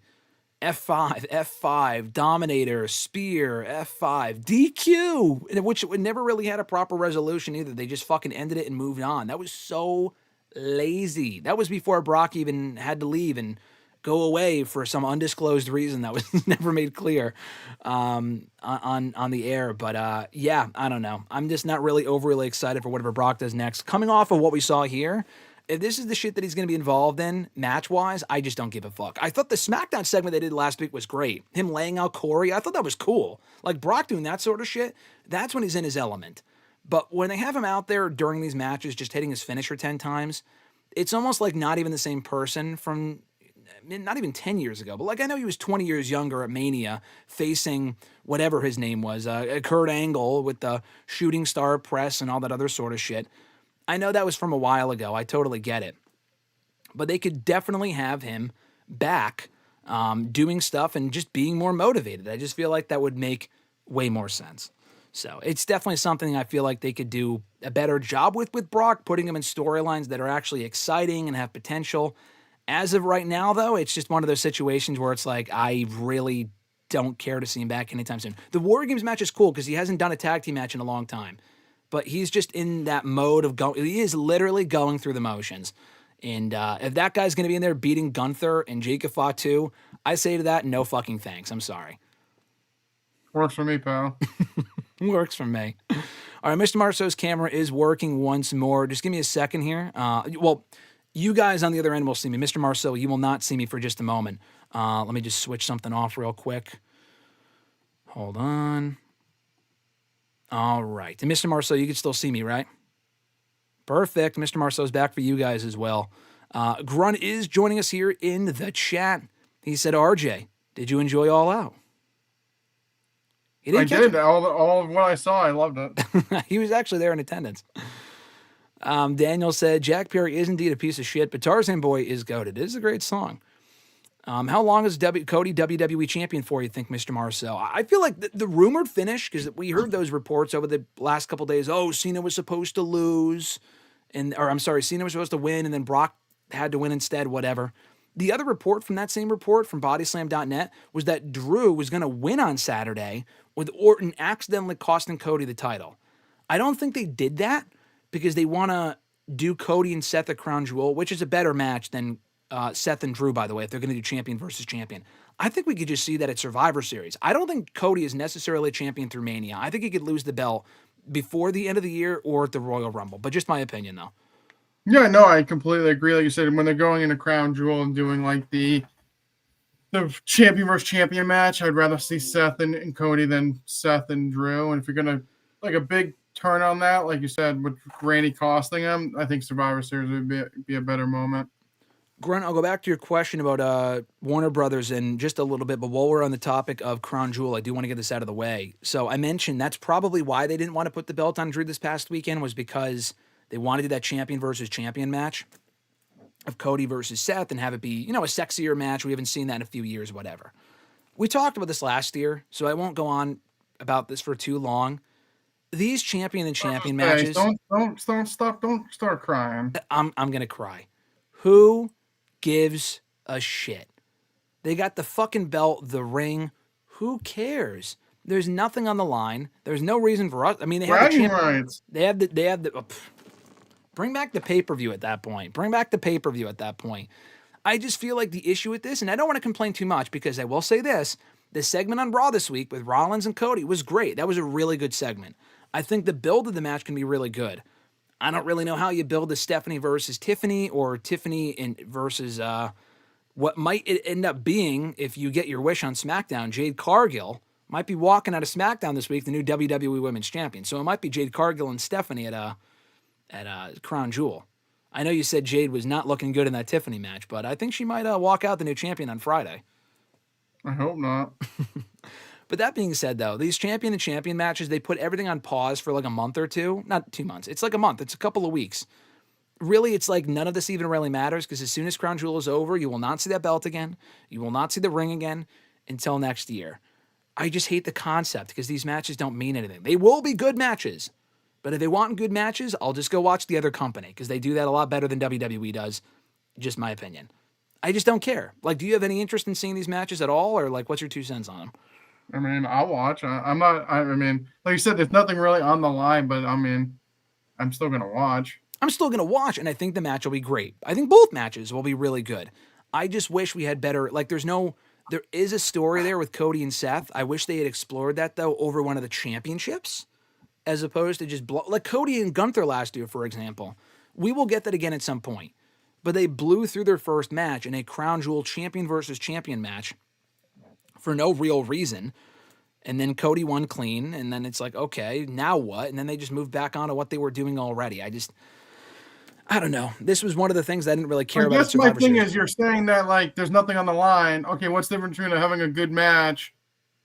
Speaker 3: F5, F5, Dominator, Spear, F5, DQ, which never really had a proper resolution either. They just fucking ended it and moved on. That was so lazy. That was before Brock even had to leave and go away for some undisclosed reason that was never made clear on the air. But yeah, I don't know. I'm just not really overly excited for whatever Brock does next. Coming off of what we saw here, if this is the shit that he's going to be involved in match-wise, I just don't give a fuck. I thought the SmackDown segment they did last week was great. Him laying out Corey, I thought that was cool. Like, Brock doing that sort of shit, that's when he's in his element. But when they have him out there during these matches just hitting his finisher 10 times, it's almost like not even the same person from not even 10 years ago. But, like, I know he was 20 years younger at Mania facing whatever his name was, Kurt Angle with the shooting star press and all that other sort of shit. I know that was from a while ago. I totally get it. But they could definitely have him back doing stuff and just being more motivated. I just feel like that would make way more sense. So it's definitely something I feel like they could do a better job with Brock, putting him in storylines that are actually exciting and have potential. As of right now, though, it's just one of those situations where it's like, I really don't care to see him back anytime soon. The War Games match is cool because he hasn't done a tag team match in a long time. But he's just in that mode of going. He is literally going through the motions. And if that guy's going to be in there beating Gunther and Jacob Fatu, I say to that, no fucking thanks. I'm sorry.
Speaker 4: Works for me, pal.
Speaker 3: Works for me. All right, Mr. Marceau's camera is working once more. Just give me a second here. Well, you guys on the other end will see me. Mr. Marceau, you will not see me for just a moment. Let me just switch something off real quick. Hold on. All right. And Mr. Marceau, you can still see me, right? Perfect. Mr. Marceau's back for you guys as well. Grunt is joining us here in the chat. He said, RJ, did you enjoy All Out?
Speaker 4: I did. All of what I saw, I loved it.
Speaker 3: He was actually there in attendance. Daniel said, Jack Perry is indeed a piece of shit, but Tarzan Boy is goated. It is a great song. How long is Cody WWE champion for, you think, Mr. Marceau? I feel like the rumored finish, because we heard those reports over the last couple days, Cena was supposed to lose, Cena was supposed to win, and then Brock had to win instead, whatever. The other report from that same report from bodyslam.net was that Drew was going to win on Saturday with Orton accidentally costing Cody the title. I don't think they did that because they want to do Cody and Seth at Crown Jewel, which is a better match than Seth and Drew, by the way, if they're going to do champion versus champion. I think we could just see that at Survivor Series. I don't think Cody is necessarily a champion through Mania. I think he could lose the belt before the end of the year or at the Royal Rumble. But just my opinion, though.
Speaker 4: Yeah, no, I completely agree. Like you said, when they're going into Crown Jewel and doing like the champion versus champion match, I'd rather see Seth and Cody than Seth and Drew. And if you're going to, like, a big turn on that, like you said, with Randy costing him, I think Survivor Series would be a better moment.
Speaker 3: Grunt, I'll go back to your question about Warner Brothers in just a little bit, but while we're on the topic of Crown Jewel, I do want to get this out of the way. So I mentioned that's probably why they didn't want to put the belt on Drew this past weekend, was because they wanted to do that champion versus champion match of Cody versus Seth and have it be, a sexier match. We haven't seen that in a few years, whatever. We talked about this last year, so I won't go on about this for too long. These champion and champion matches.
Speaker 4: Don't start crying.
Speaker 3: I'm gonna cry. Who gives a shit? They got the fucking belt, the ring. Who cares? There's nothing on the line. There's no reason for us. I mean, they have the
Speaker 4: rights.
Speaker 3: They have the. Bring back the pay-per-view at that point. I just feel like the issue with this, and I don't want to complain too much because I will say this: the segment on Raw this week with Rollins and Cody was great. That was a really good segment. I think the build of the match can be really good. I don't really know how you build a Stephanie versus Tiffany or Tiffany versus what might it end up being if you get your wish on SmackDown, Jade Cargill might be walking out of SmackDown this week, the new WWE Women's Champion. So it might be Jade Cargill and Stephanie at Crown Jewel. I know you said Jade was not looking good in that Tiffany match, but I think she might walk out the new champion on Friday.
Speaker 4: I hope not.
Speaker 3: But that being said, though, these champion and champion matches, they put everything on pause for like a month or two. Not 2 months. It's like a month. It's a couple of weeks. Really, it's like none of this even really matters because as soon as Crown Jewel is over, you will not see that belt again. You will not see the ring again until next year. I just hate the concept because these matches don't mean anything. They will be good matches. But if they want good matches, I'll just go watch the other company because they do that a lot better than WWE does. Just my opinion. I just don't care. Like, do you have any interest in seeing these matches at all? Or like, what's your 2 cents on them?
Speaker 4: I mean, I'll watch. I'm not, I mean, like you said, there's nothing really on the line, but I mean, I'm still going to watch.
Speaker 3: I'm still going to watch, and I think the match will be great. I think both matches will be really good. I just wish we had better, like, there is a story there with Cody and Seth. I wish they had explored that, though, over one of the championships, as opposed to just like Cody and Gunther last year, for example. We will get that again at some point. But they blew through their first match in a Crown Jewel champion versus champion match for no real reason. And then Cody won clean, and then it's like, okay, now what? And then they just moved back on to what they were doing already. I don't know. This was one of the things I didn't really care about.
Speaker 4: I guess my thing is you're saying that, like, there's nothing on the line. Okay, what's the difference between having a good match,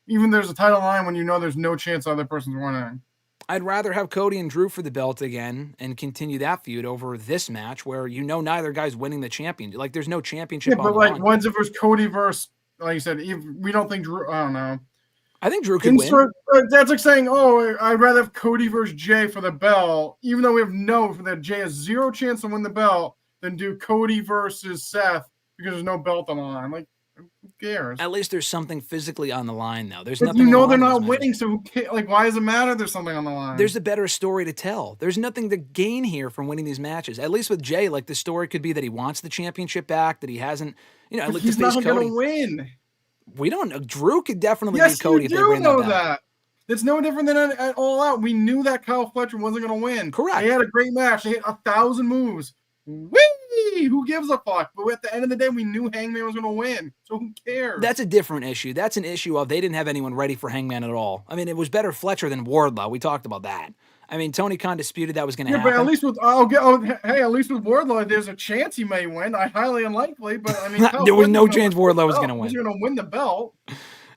Speaker 4: even there's a title line when you know there's no chance the other person's winning?
Speaker 3: I'd rather have Cody and Drew for the belt again and continue that feud over this match where you know neither guy's winning the championship. Like, there's no championship on the line. But, like,
Speaker 4: when's it versus Cody versus, like you said, we don't think Drew, I don't know.
Speaker 3: I think Drew can win.
Speaker 4: That's like saying, oh, I'd rather have Cody versus Jay for the belt, even though we know that Jay has 0 chance to win the belt, than do Cody versus Seth because there's no belt on the line. Like, who cares?
Speaker 3: At least there's something physically on the line, though. There's
Speaker 4: but
Speaker 3: nothing.
Speaker 4: You know they're not winning, so who cares? Like, why does it matter? There's something on the line.
Speaker 3: There's a better story to tell. There's nothing to gain here from winning these matches. At least with Jay, like the story could be that he wants the championship back, that he hasn't. You know,
Speaker 4: he's not going to win.
Speaker 3: We don't know. Drew could definitely beat Cody if they win that. Yes, you do know that.
Speaker 4: It's no different than at All Out. We knew that Kyle Fletcher wasn't going to win.
Speaker 3: Correct.
Speaker 4: They had a great match. They hit 1,000 moves. Whee! Who gives a fuck? But at the end of the day, we knew Hangman was going to win. So who cares?
Speaker 3: That's a different issue. That's an issue of they didn't have anyone ready for Hangman at all. I mean, it was better Fletcher than Wardlow. We talked about that. I mean, Tony Khan disputed that was going to happen.
Speaker 4: But at least with at least with Wardlow, there's a chance he may win. Highly unlikely, but I mean,
Speaker 3: there was no chance Wardlow was going to win.
Speaker 4: He's going to win the belt.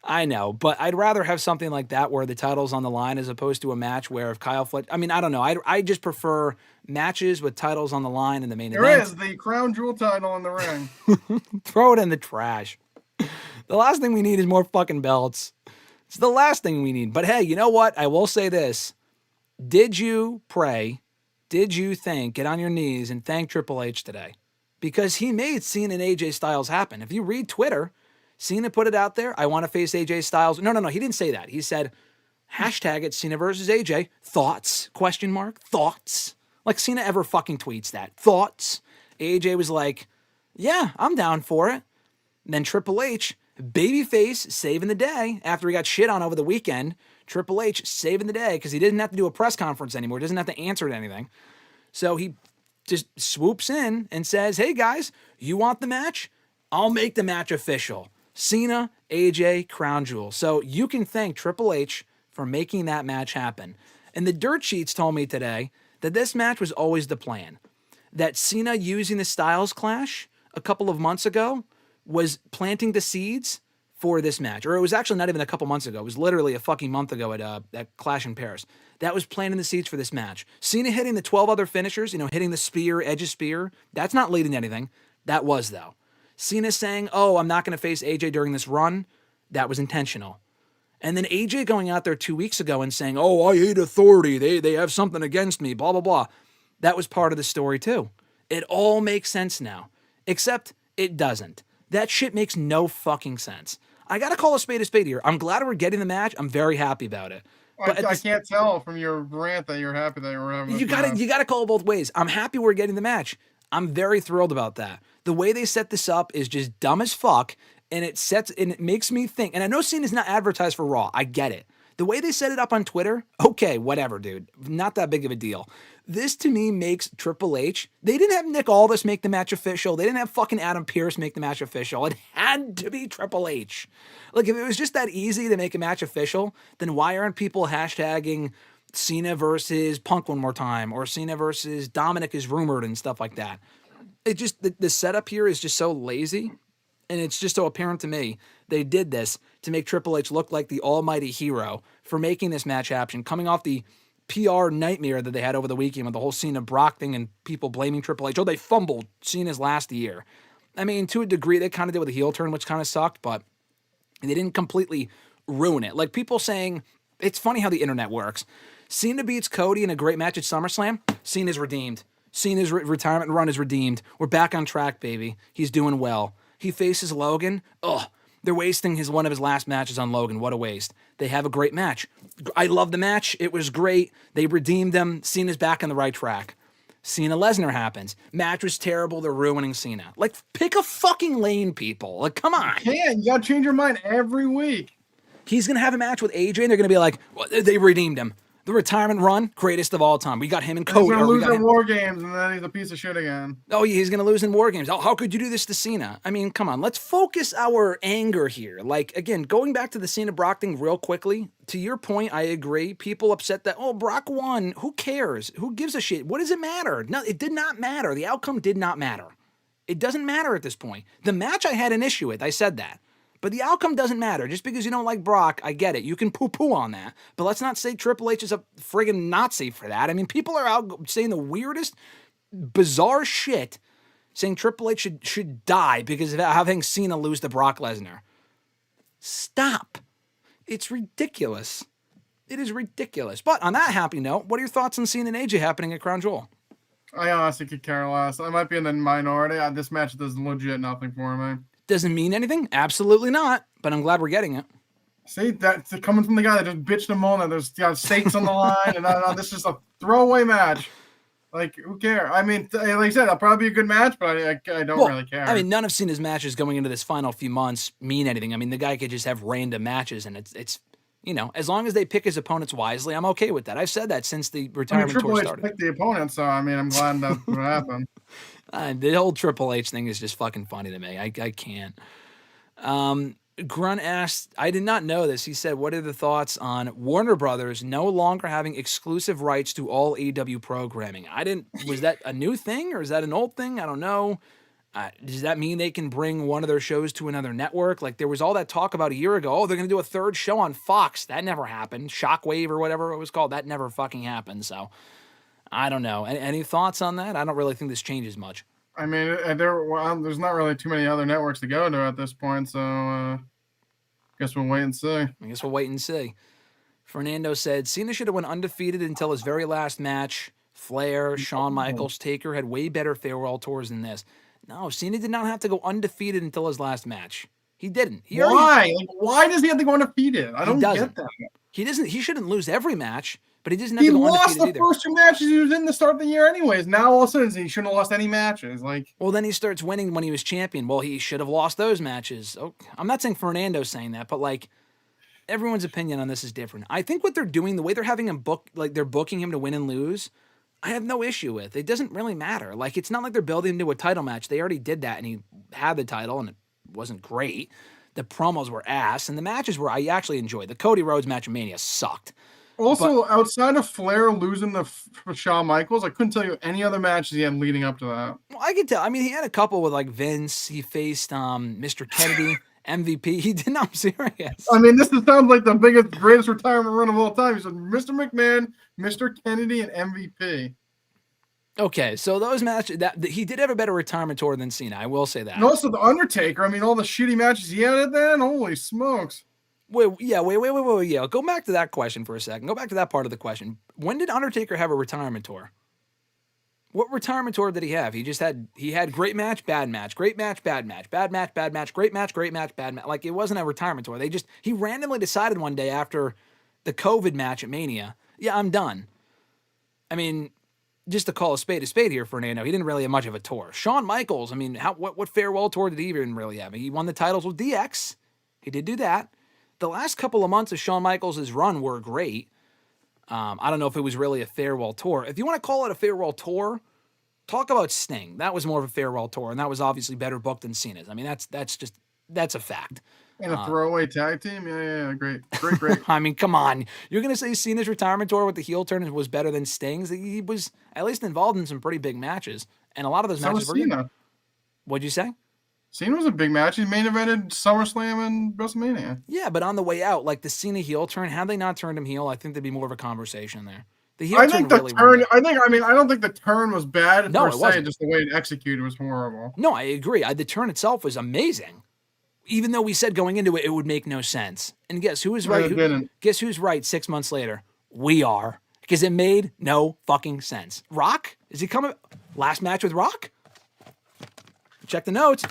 Speaker 3: I know, but I'd rather have something like that where the title's on the line as opposed to a match where if Kyle Fletcher, I mean, I don't know. I just prefer matches with titles on the line in the main event.
Speaker 4: There is the Crown Jewel title in the ring.
Speaker 3: Throw it in the trash. The last thing we need is more fucking belts. It's the last thing we need. But hey, you know what? I will say this. Did you pray? Did you get on your knees and thank Triple H today? Because he made Cena and AJ Styles happen. If you read Twitter, Cena put it out there. I want to face AJ Styles. No. He didn't say that. He said, # Cena versus AJ. Thoughts? ? Thoughts? Like Cena ever fucking tweets that. Thoughts? AJ was like, yeah, I'm down for it. And then Triple H, babyface, saving the day after he got shit on over the weekend. Triple H saving the day because he didn't have to do a press conference anymore. He doesn't have to answer to anything. So he just swoops in and says, hey guys, you want the match? I'll make the match official. Cena, AJ, Crown Jewel. So you can thank Triple H for making that match happen. And the dirt sheets told me today that this match was always the plan. That Cena using the Styles Clash a couple of months ago was planting the seeds for this match. Or it was actually not even a couple months ago. It was literally a fucking month ago at Clash in Paris. That was planting the seeds for this match. Cena hitting the 12 other finishers, hitting the spear, edge of spear. That's not leading to anything. That was, though. Cena saying, oh, I'm not going to face AJ during this run. That was intentional. And then AJ going out there 2 weeks ago and saying, oh, I hate authority. They have something against me, blah, blah, blah. That was part of the story, too. It all makes sense now. Except it doesn't. That shit makes no fucking sense. I got to call a spade here. I'm glad we're getting the match. I'm very happy about it.
Speaker 4: But I can't tell from your rant that you're happy that you're having this match.
Speaker 3: You got to call it both ways. I'm happy we're getting the match. I'm very thrilled about that. The way they set this up is just dumb as fuck, and it makes me think. And I know Cena's not advertised for Raw. I get it. The way they set it up on Twitter, okay, whatever, dude. Not that big of a deal. This, to me, makes Triple H... They didn't have Nick Aldis make the match official. They didn't have fucking Adam Pearce make the match official. It had to be Triple H. Like, if it was just that easy to make a match official, then why aren't people hashtagging Cena versus Punk one more time, or Cena versus Dominic is rumored and stuff like that? It just... The setup here is just so lazy, and it's just so apparent to me they did this to make Triple H look like the almighty hero for making this match happen, coming off the PR nightmare that they had over the weekend with the whole Cena Brock thing and people blaming Triple H. Oh, they fumbled Cena's last year. I mean, to a degree, they kind of did with a heel turn, which kind of sucked, but they didn't completely ruin it. Like, people saying, it's funny how the internet works. Cena beats Cody in a great match at SummerSlam. Cena's redeemed. Cena's retirement run is redeemed. We're back on track, baby. He's doing well. He faces Logan. Ugh. They're wasting one of his last matches on Logan. What a waste. They have a great match. I love the match. It was great. They redeemed them. Cena's back on the right track. Cena Lesnar happens. Match was terrible. They're ruining Cena. Like, pick a fucking lane, people. Like, come on.
Speaker 4: You gotta change your mind every week.
Speaker 3: He's gonna have a match with AJ, and they're gonna be like, well, they redeemed him. The retirement run, greatest of all time. We got him and Cody.
Speaker 4: He's going to lose in War Games, and then he's a piece of shit again.
Speaker 3: Oh, yeah, he's going to lose in War Games. Oh, how could you do this to Cena? I mean, come on. Let's focus our anger here. Like, again, going back to the Cena Brock thing real quickly, to your point, I agree. People upset that, oh, Brock won. Who cares? Who gives a shit? What does it matter? No, it did not matter. The outcome did not matter. It doesn't matter at this point. The match I had an issue with. I said that. But the outcome doesn't matter. Just because you don't like Brock, I get it. You can poo-poo on that. But let's not say Triple H is a friggin' Nazi for that. I mean, people are out saying the weirdest, bizarre shit, saying Triple H should die because of having Cena lose to Brock Lesnar. Stop. It's ridiculous. It is ridiculous. But on that happy note, what are your thoughts on Cena and AJ happening at Crown Jewel?
Speaker 4: I honestly could care less. I might be in the minority. This match does legit nothing for me.
Speaker 3: Doesn't mean anything? Absolutely not. But I'm glad we're getting it.
Speaker 4: See, that's coming from the guy that just bitched him on that there's stakes on the line, and this is just a throwaway match. Like, who cares? I mean, like I said, it'll probably be a good match, but I don't really care.
Speaker 3: I mean, none of Cena's matches going into this final few months mean anything. I mean, the guy could just have random matches, and it's you know, as long as they pick his opponents wisely, I'm okay with that. I've said that since the retirement tour started.
Speaker 4: Picked the opponent, so I mean, I'm glad that's what happened.
Speaker 3: The whole Triple H thing is just fucking funny to me. I can't. Grunt asked, I did not know this. He said, what are the thoughts on Warner Brothers no longer having exclusive rights to all AEW programming? Was that a new thing or is that an old thing? I don't know. Does that mean they can bring one of their shows to another network? Like, there was all that talk about a year ago. Oh, they're going to do a third show on Fox. That never happened. Shockwave or whatever it was called. That never fucking happened. So I don't know. Any thoughts on that? I don't really think this changes much.
Speaker 4: I mean, there's not really too many other networks to go to at this point. So guess we'll wait and see. Fernando said, Cena should have went undefeated until his very last match. Flair, Shawn Michaels, Taker had way better farewell tours than this. No, Cena did not have to go undefeated until his last match. He didn't. Why? Why does he have to go undefeated? I don't get that.
Speaker 3: He doesn't. He shouldn't lose every match, but he doesn't have to go undefeated either.
Speaker 4: He lost the first two matches he was in to start the year anyways. Now all of a sudden he shouldn't have lost any matches.
Speaker 3: Well, then he starts winning when he was champion. Well, he should have lost those matches. Oh, I'm not saying Fernando's saying that, but everyone's opinion on this is different. I think what they're doing, the way they're having him book, they're booking him to win and lose, I have no issue with. It doesn't really matter. It's not like they're building him to a title match. They already did that, and he had the title, and it wasn't great. The promos were ass, and the matches I actually enjoyed. The Cody Rhodes match of Mania sucked.
Speaker 4: Also, outside of Flair losing to Shawn Michaels, I couldn't tell you any other matches he had leading up to that.
Speaker 3: Well, I could tell. I mean, he had a couple with Vince. He faced Mr. Kennedy, MVP. He did not. I'm serious.
Speaker 4: I mean, this sounds like the greatest retirement run of all time. He said Mr. McMahon, Mr. Kennedy, and MVP.
Speaker 3: Okay, so those matches, he did have a better retirement tour than Cena. I will say that.
Speaker 4: And also the Undertaker. I mean, all the shitty matches he had then. Holy smokes.
Speaker 3: Wait. Yeah. Go back to that question for a second. Go back to that part of the question. When did Undertaker have a retirement tour? What retirement tour did he have? He had great match, bad match, great match, bad match, bad match, bad match, great match, bad match. It wasn't a retirement tour. He randomly decided one day after the COVID match at Mania, yeah, I'm done. I mean, just to call a spade here, Fernando, he didn't really have much of a tour. Shawn Michaels, I mean, what farewell tour did he even really have? He won the titles with DX. He did do that. the last couple of months of Shawn Michaels' run were great. I don't know if it was really a farewell tour. If you want to call it a farewell tour, talk about Sting. That was more of a farewell tour, and that was obviously better booked than Cena's. I mean, that's a fact.
Speaker 4: And a throwaway tag team? Yeah, great.
Speaker 3: I mean, come on. You're going to say Cena's retirement tour with the heel turn was better than Sting's? He was at least involved in some pretty big matches, and a lot of those matches were
Speaker 4: Cena.
Speaker 3: good. What'd you say?
Speaker 4: Cena was a big match. He main evented SummerSlam and WrestleMania.
Speaker 3: Yeah, but on the way out, like the Cena heel turn, had they not turned him heel, I think there'd be more of a conversation there. The heel
Speaker 4: I
Speaker 3: turn
Speaker 4: think the
Speaker 3: really
Speaker 4: turn.
Speaker 3: went.
Speaker 4: I don't think the turn was bad
Speaker 3: No,
Speaker 4: per
Speaker 3: it
Speaker 4: se.
Speaker 3: wasn't.
Speaker 4: Just the way it executed was horrible.
Speaker 3: No, I agree. The turn itself was amazing. Even though we said going into it, it would make no sense. And guess who was right?
Speaker 4: It didn't.
Speaker 3: Guess who's right 6 months later? We are. Because it made no fucking sense. Rock? Is he coming? Last match with Rock? Check the notes.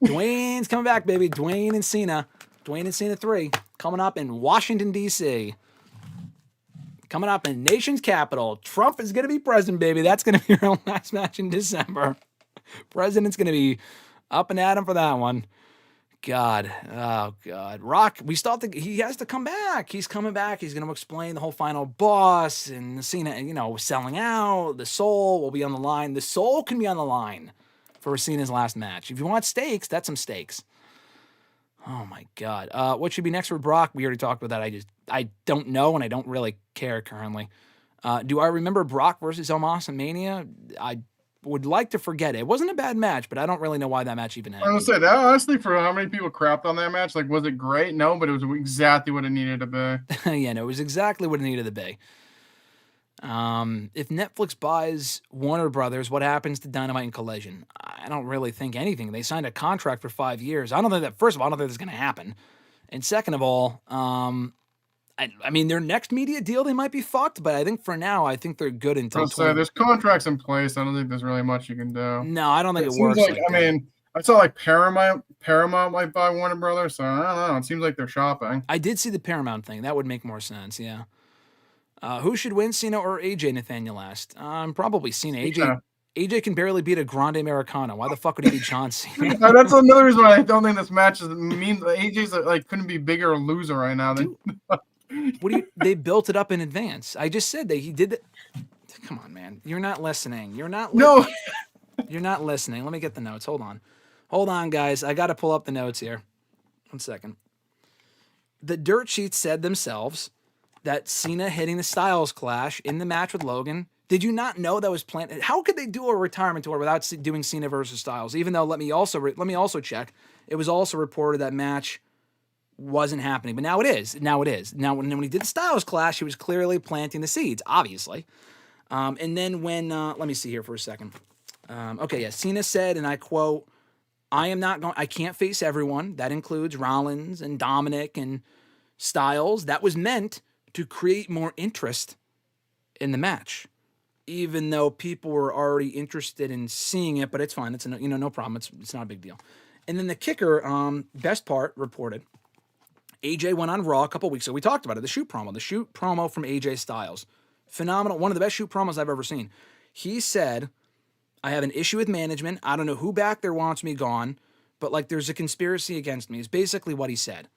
Speaker 3: Dwayne's coming back, baby. Dwayne and Cena. Dwayne and Cena 3. Coming up in Washington, D.C. Coming up in Nation's capital. Trump is going to be president, baby. That's going to be our last match in December. President's going to be up and at him for that one. God. Oh, God. Rock, we still have to, he has to come back. He's coming back. He's going to explain the whole final boss and Cena, selling out. The soul will be on the line. The soul can be on the line for Cena's last match. If you want stakes, that's some stakes. Oh, my God. What should be next for Brock? We already talked about that. I don't know, and I don't really care currently. Do I remember Brock versus Omos in Mania? I would like to forget it. It wasn't a bad match, but I don't really know why that match even happened.
Speaker 4: I was gonna say that honestly, for how many people crapped on that match, like, was it great? No, but it was exactly what it needed to be.
Speaker 3: Yeah, no, it was exactly what it needed to be. If Netflix buys Warner Brothers, what happens to Dynamite and Collision? I don't really think anything. They signed a contract for 5 years. I don't think that. First of all, I don't think that's going to happen. And second of all, I mean, their next media deal, they might be fucked, but I think for now, I think they're good until.
Speaker 4: There's contracts in place. I don't think there's really much you can do.
Speaker 3: No, I don't think it works.
Speaker 4: Like, I mean, I saw like Paramount might buy Warner Brothers, so I don't know. It seems like they're shopping.
Speaker 3: I did see the Paramount thing. That would make more sense. Yeah. Who should win, Cena or AJ? Nathaniel asked. Probably Cena. AJ can barely beat a Grande Americana. Why the fuck would he beat John Cena?
Speaker 4: That's another reason why I don't think this match means AJ's like couldn't be bigger a loser right now.
Speaker 3: They built it up in advance. I just said that he did it. Come on, man. You're not listening. You're not listening. Let me get the notes. Hold on, guys. I got to pull up the notes here. 1 second. The dirt sheets said themselves that Cena hitting the Styles Clash in the match with Logan. Did you not know that was planned? How could they do a retirement tour without doing Cena versus Styles? Even though, let me also check. It was also reported that match wasn't happening, but now it is. Now when he did the Styles Clash, he was clearly planting the seeds, obviously. And then when let me see here for a second. Cena said, and I quote, I can't face everyone. That includes Rollins and Dominic and Styles. That was meant to create more interest in the match, even though people were already interested in seeing it, but it's fine. It's no problem. It's not a big deal. And then the kicker, best part reported, AJ went on Raw a couple weeks ago. We talked about it. The shoot promo from AJ Styles. Phenomenal. One of the best shoot promos I've ever seen. He said, I have an issue with management. I don't know who back there wants me gone, but like there's a conspiracy against me is basically what he said.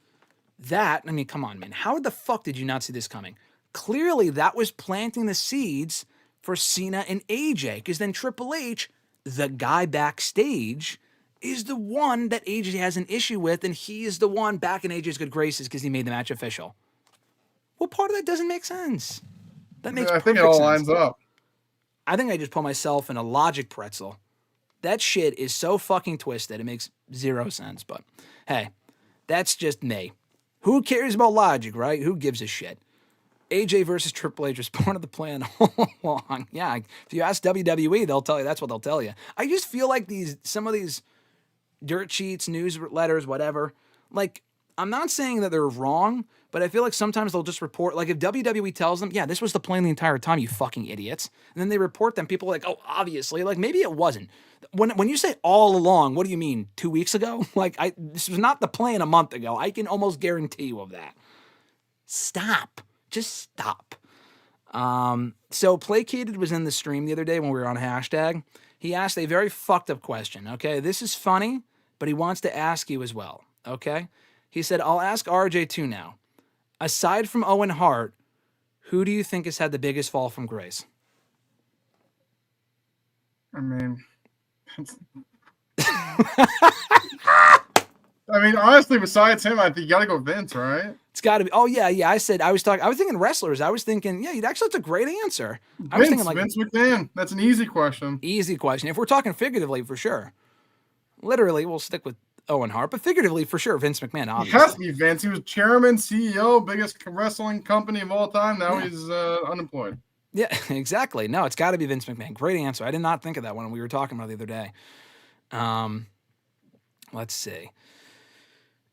Speaker 3: Come on, man. How the fuck did you not see this coming? Clearly that was planting the seeds for Cena and AJ, because then Triple H, the guy backstage, is the one that AJ has an issue with, and he is the one back in AJ's good graces because he made the match official. What part of that doesn't make sense? That makes perfect sense. I think it all lines up. I think I just put myself in a logic pretzel. That shit is so fucking twisted. It makes zero sense, but hey, that's just me. Who cares about logic, right? Who gives a shit? AJ versus Triple H was part of the plan all along. Yeah, if you ask WWE, they'll tell you. That's what they'll tell you. I just feel like some of these dirt sheets, newsletters, whatever, like, I'm not saying that they're wrong, but I feel like sometimes they'll just report, like if WWE tells them, yeah, this was the plan the entire time, you fucking idiots, and then they report them, people are like, oh, obviously, like maybe it wasn't. When you say all along, what do you mean, 2 weeks ago? Like, this was not the plan a month ago. I can almost guarantee you of that. Stop. Just stop. So Placated was in the stream the other day when we were on hashtag. He asked a very fucked up question, okay? This is funny, but he wants to ask you as well, okay? He said, I'll ask RJ too now. Aside from Owen Hart, who do you think has had the biggest fall from grace?
Speaker 4: I mean, honestly, besides him, I think you got to go Vince, right?
Speaker 3: It's got to be. Oh, yeah. I was thinking wrestlers. I was thinking, yeah, that's a great answer. I was thinking
Speaker 4: Vince McMahon. That's an easy question.
Speaker 3: Easy question. If we're talking figuratively, for sure. Literally, we'll stick with Owen Hart, but figuratively, for sure, Vince McMahon, obviously.
Speaker 4: It has to be Vince. He was chairman, CEO, biggest wrestling company of all time. Now he's unemployed.
Speaker 3: Yeah, exactly. No, it's got to be Vince McMahon. Great answer. I did not think of that when we were talking about it the other day. Let's see.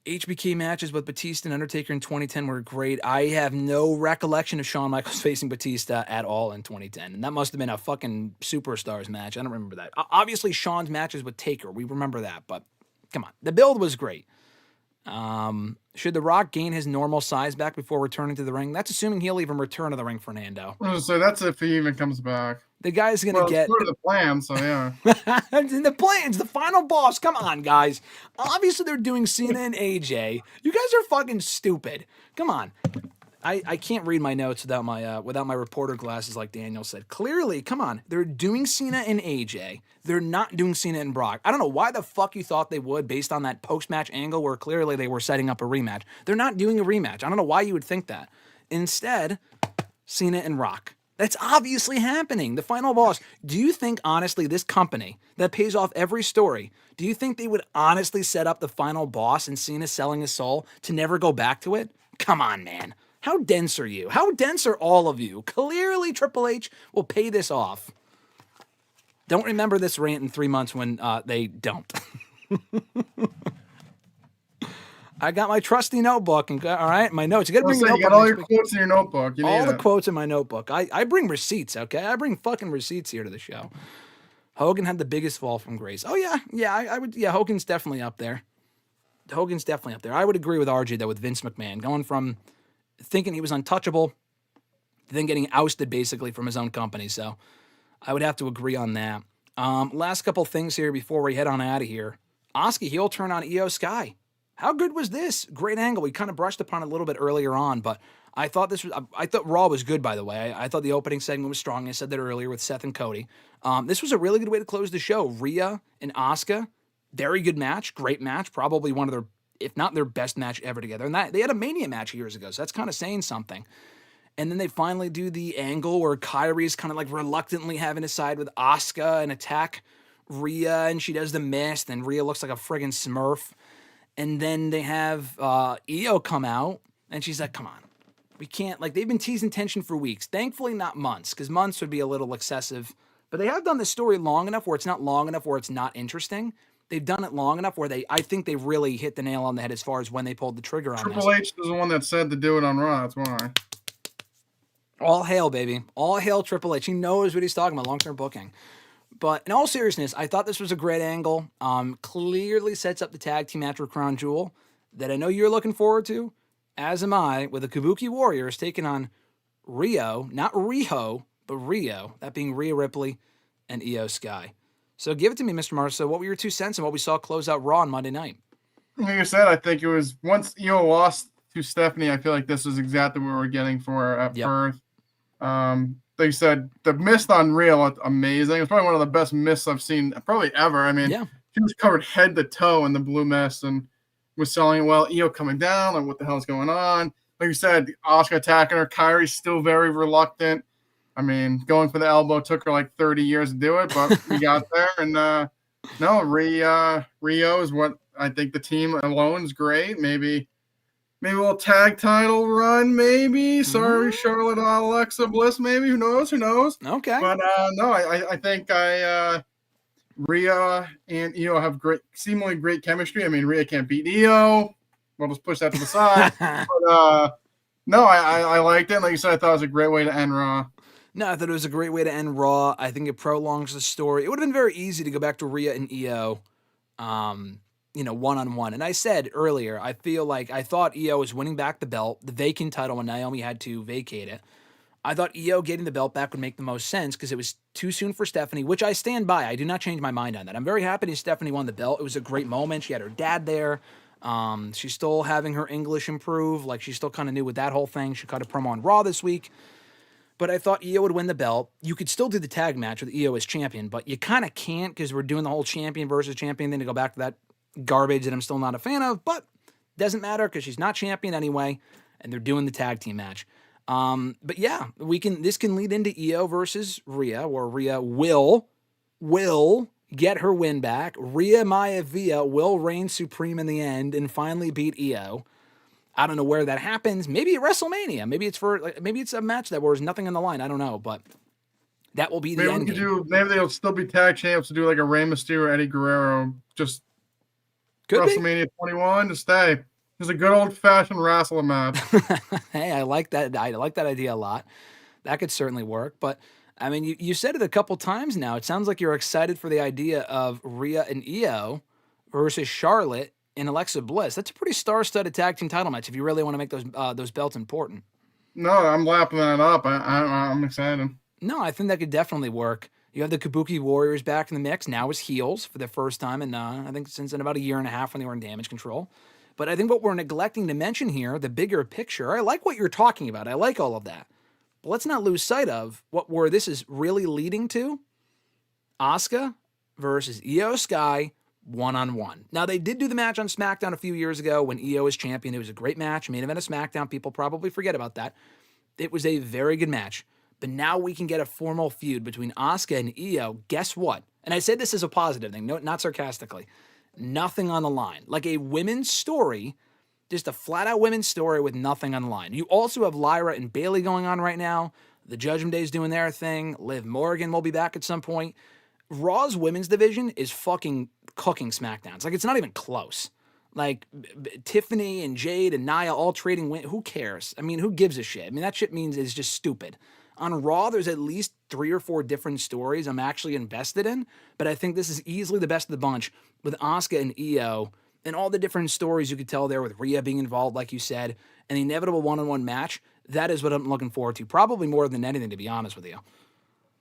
Speaker 3: HBK matches with Batista and Undertaker in 2010 were great. I have no recollection of Shawn Michaels facing Batista at all in 2010. And that must have been a fucking superstars match. I don't remember that. Obviously, Shawn's matches with Taker. We remember that. But come on. The build was great. Should The Rock gain his normal size back before returning to the ring? That's assuming he'll even return to the ring, Fernando.
Speaker 4: So that's if he even comes back.
Speaker 3: The guy's going to get...
Speaker 4: It's part of the plan, so yeah.
Speaker 3: It's in the plans, the final boss. Come on, guys. Obviously, they're doing Cena and AJ. You guys are fucking stupid. Come on. I can't read my notes without my reporter glasses, like Daniel said. Clearly, come on. They're doing Cena and AJ. They're not doing Cena and Brock. I don't know why the fuck you thought they would based on that post-match angle where clearly they were setting up a rematch. They're not doing a rematch. I don't know why you would think that. Instead, Cena and Rock. That's obviously happening. The final boss. Do you think, honestly, this company that pays off every story, do you think they would honestly set up the final boss and Cena selling his soul to never go back to it? Come on, man. How dense are you? How dense are all of you? Clearly, Triple H will pay this off. Don't remember this rant in 3 months when they don't. I got my trusty notebook, and all right, my notes. You got to bring your notebook.
Speaker 4: You got all your quotes in your notebook.
Speaker 3: All the quotes in my notebook. I bring receipts, okay? I bring fucking receipts here to the show. Hogan had the biggest fall from grace. Oh, yeah, I would. Yeah, Hogan's definitely up there. I would agree with RJ, though, with Vince McMahon. Going from thinking he was untouchable to then getting ousted, basically, from his own company. So I would have to agree on that. Last couple things here before we head on out of here. Asuka heel turn on Io Sky. How good was this? Great angle. We kind of brushed upon it a little bit earlier on, but I thought Raw was good, by the way. I thought the opening segment was strong. I said that earlier with Seth and Cody. This was a really good way to close the show. Rhea and Asuka, very good match, great match, probably one of their, if not their best match ever together. And they had a Mania match years ago, so that's kind of saying something. And then they finally do the angle where Kairi's kind of like reluctantly having to side with Asuka and attack Rhea, and she does the mist, and Rhea looks like a friggin' Smurf. And then they have Io come out, and she's like, come on. We can't, like, they've been teasing tension for weeks. Thankfully, not months, because months would be a little excessive. But they have done this story long enough where it's not long enough where it's not interesting. They've done it long enough where I think they really hit the nail on the head as far as when they pulled the trigger on this.
Speaker 4: Triple H is the one that said to do it on Raw, that's why.
Speaker 3: All hail, baby. All hail Triple H. He knows what he's talking about, long-term booking. But in all seriousness, I thought this was a great angle. Clearly sets up the tag team match for Crown Jewel that I know you're looking forward to, as am I, with the Kabuki Warriors taking on Rio, not Riho, but Rio, that being Rhea Ripley and Io Sky. So give it to me, Mr. Marceau. What were your 2 cents on what we saw close out Raw on Monday night?
Speaker 4: Like I said, I think it was once Io lost to Stephanie, I feel like this was exactly what we were getting for her at Perth. They said the mist on Rhea looked amazing. It's probably one of the best mists I've seen probably ever. I mean, she was covered head to toe in the blue mist and was selling it well. Io coming down, like what the hell is going on? Like you said, Asuka attacking her. Kairi's still very reluctant. I mean, going for the elbow took her like 30 years to do it, but we got there. And no, Rio is what I think the team alone is great. Maybe a little tag title run, maybe. Sorry, Charlotte, Alexa Bliss, maybe. Who knows?
Speaker 3: Okay.
Speaker 4: But no, I think Rhea and Io have seemingly great chemistry. I mean, Rhea can't beat Io. We'll just push that to the side. But no, I liked it. Like you said, I thought it was a great way to end Raw.
Speaker 3: No, I thought it was a great way to end Raw. I think it prolongs the story. It would have been very easy to go back to Rhea and Io, one-on-one. And I said earlier, I thought Io was winning back the belt, the vacant title when Naomi had to vacate it. I thought Io getting the belt back would make the most sense because it was too soon for Stephanie, which I stand by. I do not change my mind on that. I'm very happy that Stephanie won the belt. It was a great moment. She had her dad there. She's still having her English improve. Like, she's still kind of new with that whole thing. She cut a promo on Raw this week. But I thought Io would win the belt. You could still do the tag match with Io as champion, but you kind of can't because we're doing the whole champion versus champion thing to go back to that garbage that I'm still not a fan of. But doesn't matter because she's not champion anyway, and they're doing the tag team match. But yeah, this can lead into Io versus Rhea, where Rhea will get her win back. Rhea Via will reign supreme in the end and finally beat Io. I don't know where that happens. Maybe at WrestleMania. Maybe it's a match that where there's nothing on the line. I don't know, but that will be the end game.
Speaker 4: Maybe they'll still be tag champs to do like a Rey Mysterio, Eddie Guerrero, just
Speaker 3: Could
Speaker 4: WrestleMania 21 to stay. Just a good old fashioned wrestling match.
Speaker 3: Hey, I like that. I like that idea a lot. That could certainly work. But I mean, you said it a couple times now. It sounds like you're excited for the idea of Rhea and Io versus Charlotte and Alexa Bliss. That's a pretty star-studded tag team title match if you really want to make those belts important.
Speaker 4: No, I'm lapping that up. I'm excited.
Speaker 3: No, I think that could definitely work. You have the Kabuki Warriors back in the mix now as heels for the first time in I think since in about a year and a half when they were in Damage Control. But I think what we're neglecting to mention here, the bigger picture, I like what you're talking about. I like all of that. But let's not lose sight of where this is really leading to. Asuka versus Io Sky one-on-one. Now, they did do the match on SmackDown a few years ago when Io was champion. It was a great match. Main event of SmackDown. People probably forget about that. It was a very good match. But now we can get a formal feud between Asuka and Io. Guess what? And I said this as a positive thing, no, not sarcastically. Nothing on the line. Like a women's story, just a flat-out women's story with nothing on the line. You also have Lyra and Bayley going on right now. The Judgment Day's doing their thing. Liv Morgan will be back at some point. Raw's women's division is fucking cooking SmackDowns. Like, it's not even close. Like, Tiffany and Jade and Nia all trading who cares? I mean, who gives a shit? I mean, that shit means it's just stupid. On Raw, there's at least 3 or 4 different stories I'm actually invested in, but I think this is easily the best of the bunch with Asuka and Io and all the different stories you could tell there with Rhea being involved, like you said, and the inevitable one-on-one match. That is what I'm looking forward to, probably more than anything, to be honest with you.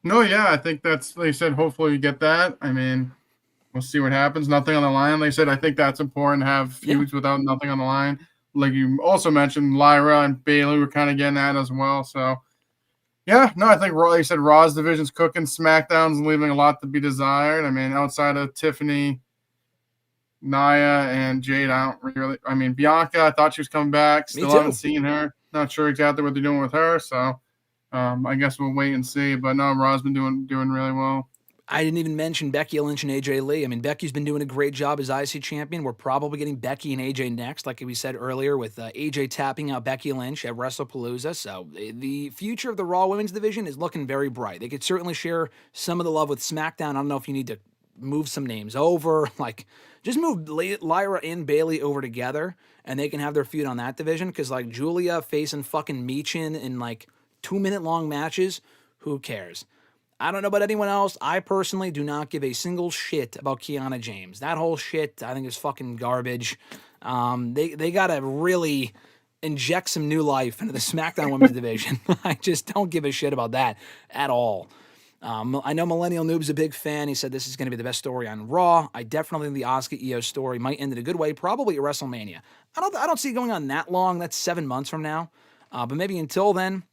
Speaker 4: No, yeah, I think that's, like you said, hopefully you get that. I mean, we'll see what happens. Nothing on the line. Like I said, I think that's important to have feuds without nothing on the line. Like you also mentioned, Lyra and Bayley were kind of getting that as well. So, yeah, no, I think, like you said, Raw's division's cooking. SmackDown's leaving a lot to be desired. I mean, outside of Tiffany, Nia, and Jade, I mean, Bianca, I thought she was coming back. Still haven't seen her. Not sure exactly what they're doing with her. So, I guess we'll wait and see. But no, Raw's been doing really well.
Speaker 3: I didn't even mention Becky Lynch and AJ Lee. I mean, Becky's been doing a great job as IC champion. We're probably getting Becky and AJ next, like we said earlier, with AJ tapping out Becky Lynch at WrestlePalooza. So the future of the Raw Women's Division is looking very bright. They could certainly share some of the love with SmackDown. I don't know if you need to move some names over. Like, just move Lyra and Bayley over together, and they can have their feud on that division. Because, like, Julia facing fucking Michin in, like, 2-minute-long matches, who cares? I don't know about anyone else. I personally do not give a single shit about Kiana James. That whole shit, I think, is fucking garbage. They got to really inject some new life into the SmackDown Women's Division. I just don't give a shit about that at all. I know Millennial Noob's a big fan. He said this is going to be the best story on Raw. I definitely think the Asuka Io story might end in a good way, probably at WrestleMania. I don't see it going on that long. That's 7 months from now. But maybe until then,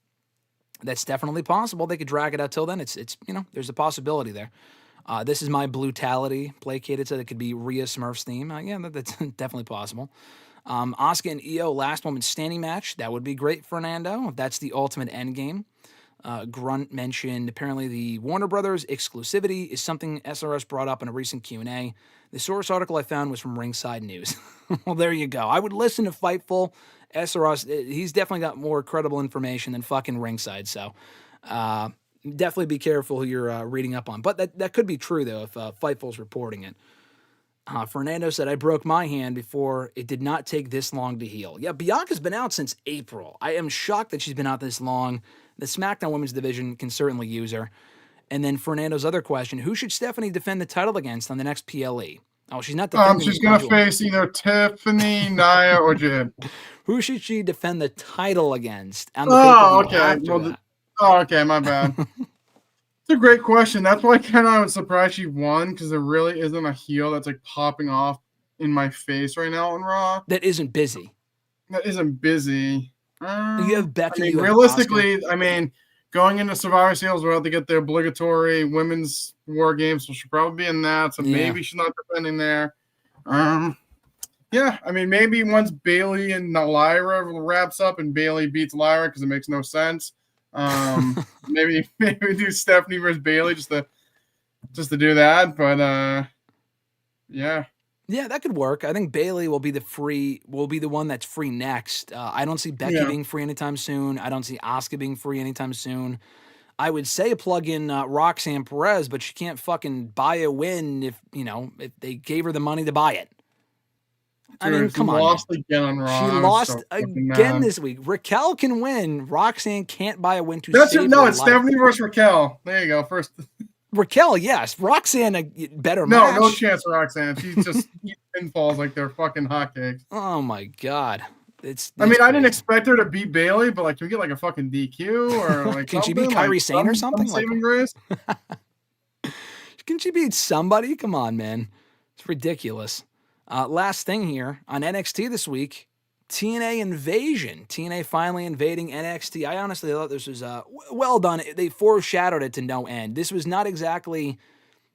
Speaker 3: that's definitely possible. They could drag it out till then. It's there's a possibility there. This is my Blutality placated, so it could be Rhea Smurf's theme. That's definitely possible. Asuka and Io last woman standing match. That would be great, Fernando, if that's the ultimate end game. Grunt mentioned apparently the Warner Brothers exclusivity is something SRS brought up in a recent Q&A. The source article I found was from Ringside News. Well, there you go. I would listen to Fightful. SRS, he's definitely got more credible information than fucking Ringside, so definitely be careful who you're reading up on. But that could be true, though, if Fightful's reporting it. Fernando said, I broke my hand before it did not take this long to heal. Yeah, Bianca's been out since April. I am shocked that she's been out this long. The SmackDown Women's Division can certainly use her. And then Fernando's other question, who should Stephanie defend the title against on the next PLE? Oh, she's not defending.
Speaker 4: She's going to face either Tiffany, Nia, or Jim.
Speaker 3: Who should she defend the title against?
Speaker 4: Okay. Okay, my bad. It's a great question. That's why I was surprised she won, because there really isn't a heel that's like popping off in my face right now on Raw.
Speaker 3: That isn't busy.
Speaker 4: That isn't busy.
Speaker 3: You have Becky.
Speaker 4: I mean,
Speaker 3: you have
Speaker 4: realistically,
Speaker 3: Asuka.
Speaker 4: I mean, going into Survivor Series, we'll have to get the obligatory women's War Games, so she'll probably be in that. So maybe she's not defending there. Yeah, I mean, maybe once Bayley and Lyra wraps up and Bayley beats Lyra because it makes no sense. Maybe do Stephanie versus Bayley just to do that. But yeah.
Speaker 3: Yeah, that could work. I think Bayley will be the one that's free next. I don't see Becky being free anytime soon. I don't see Asuka being free anytime soon. I would say plug in Roxanne Perez, but she can't fucking buy a win if they gave her the money to buy it. I mean, come on.
Speaker 4: Lost again on Raw.
Speaker 3: She lost again this week. Raquel can win. Roxanne can't buy a win to save her life.
Speaker 4: It's Stephanie versus Raquel. There you go. First.
Speaker 3: Raquel, yes. Roxanne, a better match.
Speaker 4: No chance for Roxanne. She's just pinfalls like they're fucking hotcakes.
Speaker 3: Oh my god. I
Speaker 4: didn't expect her to beat Bayley, but like, can we get like a fucking DQ or like?
Speaker 3: Can she beat Kairi Sane or something?
Speaker 4: Saving grace.
Speaker 3: Can she beat somebody? Come on, man. It's ridiculous. Last thing here on NXT this week, TNA Invasion. TNA finally invading NXT. I honestly thought this was well done. They foreshadowed it to no end. This was not exactly...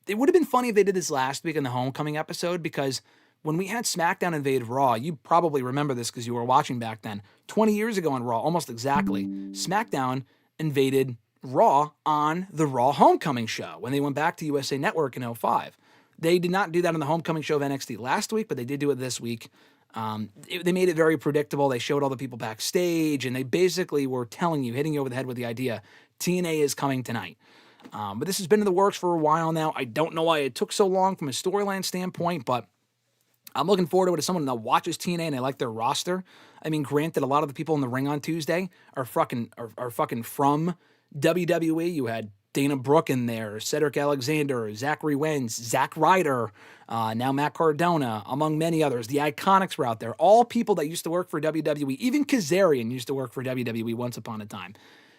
Speaker 3: It would have been funny if they did this last week in the Homecoming episode, because when we had SmackDown invade Raw, you probably remember this because you were watching back then, 20 years ago on Raw, almost exactly, SmackDown invaded Raw on the Raw Homecoming show when they went back to USA Network in 2005. They did not do that on the Homecoming show of NXT last week, but they did do it this week. They made it very predictable. They showed all the people backstage, and they basically were telling you, hitting you over the head with the idea, TNA is coming tonight. But this has been in the works for a while now. I don't know why it took so long from a storyline standpoint, but I'm looking forward to it as someone that watches TNA and I like their roster. I mean, granted, a lot of the people in the ring on Tuesday are fucking from WWE. You had Dana Brooke in there, Cedric Alexander, Zachary Wentz, Zack Ryder, now Matt Cardona, among many others. The Iconics were out there. All people that used to work for WWE. Even Kazarian used to work for WWE once upon a time.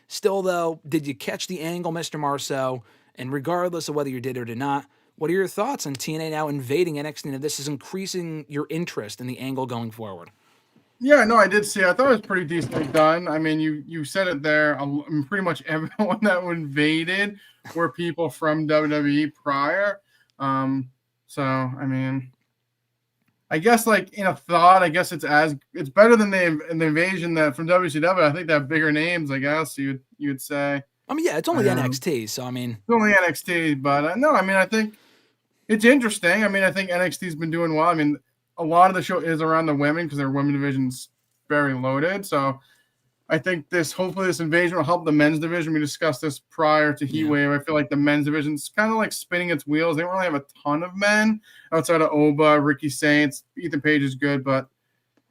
Speaker 3: Still, though, did you catch the angle, Mr. Marceau? And regardless of whether you did or did not, what are your thoughts on TNA now invading NXT and if this is increasing your interest in the angle going forward?
Speaker 4: Yeah, no, I did see. I thought it was pretty decently done. I mean, you said it there. Pretty much everyone that invaded were people from WWE prior. So I mean, I guess like in a thought, I guess it's better than the invasion that from WCW. I think they have bigger names. I guess you'd say.
Speaker 3: I mean, yeah, it's only NXT, so I mean,
Speaker 4: it's only NXT, but no, I mean, I think it's interesting. I mean, I think NXT's been doing well. I mean, a lot of the show is around the women because their women division's very loaded. So I think hopefully this invasion will help the men's division. We discussed this prior to Heatwave. I feel like the men's division's kind of like spinning its wheels. They don't really have a ton of men outside of Oba, Ricky Saints. Ethan Page is good, but